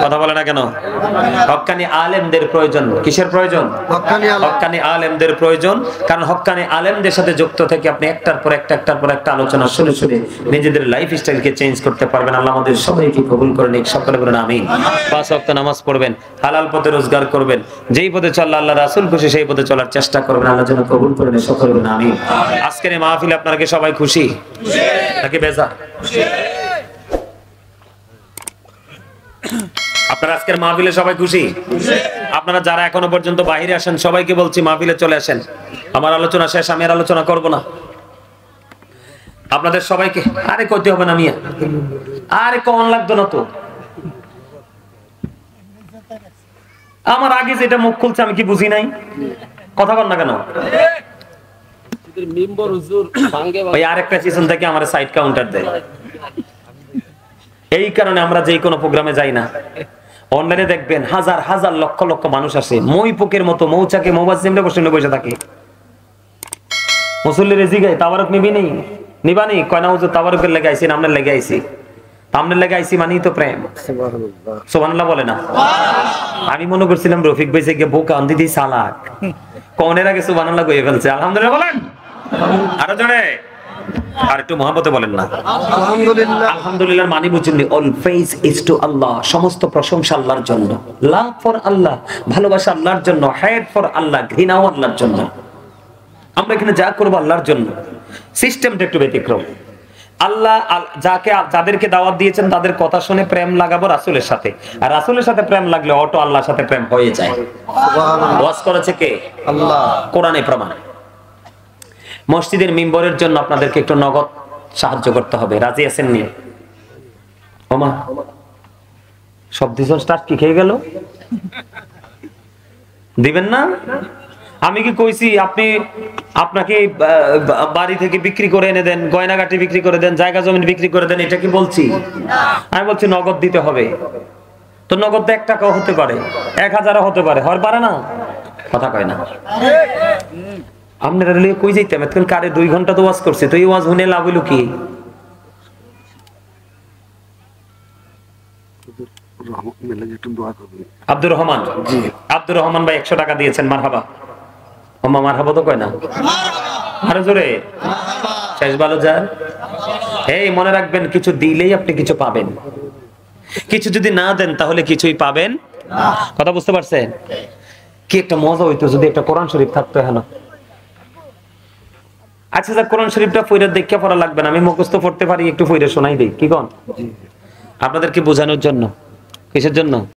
কথা বলে না কেন? হক্কানি আলেমদের প্রয়োজন। কিসের প্রয়োজন? হক্কানি আলেমদের প্রয়োজন। কারণ হক্কানি আলেমদের সাথে যুক্ত থেকে আপনি একটার পর একটা আলোচনা শুনে শুনে নিজেদের লাইফ স্টাইলকে চেঞ্জ করতে পারবেন। আল্লাহ আমাদের সবাইকে কবুল করে নিক। সকলে বলেন আমিন। 5 ওয়াক্ত নামাজ পড়বেন, হালাল পথে রোজগার করবেন, যেই পথে চললে আল্লাহ রাসূল খুশি সেই পথে চলার চেষ্টা করবেন। আল্লাহ যেন কবুল করে নিক। সকলে বলেন আমিন। আজকের এই মাহফিলে আপনারা কি সবাই খুশি নাকি বেজার? আপনারা আজকের মাহফিলে সবাই খুশি? আপনারা যারা এখনো পর্যন্ত বাইরে আসেন সবাইকে বলছি মাহফিলে চলে আসেন। আমার আলোচনা শেষ, আমি আর আলোচনা করব না। আপনাদের সবাইকে আরে কইতে হবে না মিয়া, আরে কোন লাগতো না তো। আমার আগে যেটা মুখ খুলছে আমি কি বুঝি নাই? কথা বল না কেন? ওই আরেকটা সিজন থেকে আমার সাইড কাউন্টার দেয়। এই কারণে আমরা যেই কোনো প্রোগ্রামে যাই না। অনলাইনে দেখবেন হাজার হাজার লক্ষ লক্ষ মানুষ আসে, মই পোকের মতো মৌচাকে মৌবাসিমরা বসে থাকে। মুসল্লির জিগাই তাবারক নিবি নেই, নিবানি কয় না হুজুর তাবারকের লেগে আইছি, নামের লেগে আইছি। তামনের লেগে আইছি মানেই তো প্রেম। সুবহানাল্লাহ বলে না? আমি মনে করছিলাম রফিক ভাই থেকে বোকা আন্দি দি সালাক কোনের আগে সুবহানাল্লাহ কইয়ে ফেলছে। আলহামদুলিল্লাহ বলেন আরো জোরে, আর একটু মহব্বতে বলেন না আলহামদুলিল্লাহ। আলহামদুলিল্লাহর মানে বুঝুননি, অল প্রেজ ইজ টু আল্লাহ। সমস্ত প্রশংসা আল্লাহর জন্য। লাভ ফর আল্লাহ, ভালোবাসা আল্লাহর জন্য। হেট ফর আল্লাহ, ঘৃণাও আল্লাহর জন্য। আমরা এখানে যা করবো আল্লাহর জন্য। সিস্টেমটা একটু ব্যতিক্রম। আল্লাহ যাদেরকে দাওয়াত দিয়েছেন তাদের কথা শুনে প্রেম লাগাবো রাসূলের সাথে, আর রাসূলের সাথে প্রেম লাগলে অটো আল্লাহর সাথে প্রেম হয়ে যায়। সুবহানাল্লাহ। ওয়াজ করেছে কে? আল্লাহ। কোরআনে প্রমাণ। মসজিদের মিম্বরের জন্য আপনাদেরকে একটু নগদ সাহায্য করতে হবে। রাজি আছেন নি? ওমা সব দিশন স্টার্ট কি খেয়ে গেল? দিবেন না? আমি কি কইছি আপনাকে বাড়ি থেকে বিক্রি করে এনে দেন, গয়নাগাটি বিক্রি করে দেন, জায়গা জমি বিক্রি করে দেন? এটা কি বলছি? আমি বলছি নগদ দিতে হবে। তো নগদ 1 টাকাও হতে পারে, 1000ও হতে পারে, হর পারে না? কথা কয় না। আপনারা কই যাইতাম? এতক্ষণ কারে 2 ঘন্টা তো ওয়াজ করছে, তো এই ওয়াজ শুনে লাভ হইল কি? আব্দুর রহমান, আব্দুর রহমান ভাই 100 টাকা দিয়েছেন। মারহাবা। ওমা মারহাবা তো কয় না, আরো জোরে। শেষ ভালো যার। এই মনে রাখবেন, কিছু দিলেই আপনি কিছু পাবেন, কিছু যদি না দেন তাহলে কিছুই পাবেন না। কথা বুঝতে পারছেন? কি একটা মজা হইতো যদি একটা কোরআন শরীফ থাকতো। হ্যাঁ, আচ্ছা যা কোরআন শরীফটা পড়ে দেখে পড়া লাগবে না, আমি মুখস্থ পড়তে পারি, একটু পড়ে শোনাই দেই। কি কোন? আপনাদেরকে বোঝানোর জন্য। কিসের জন্য?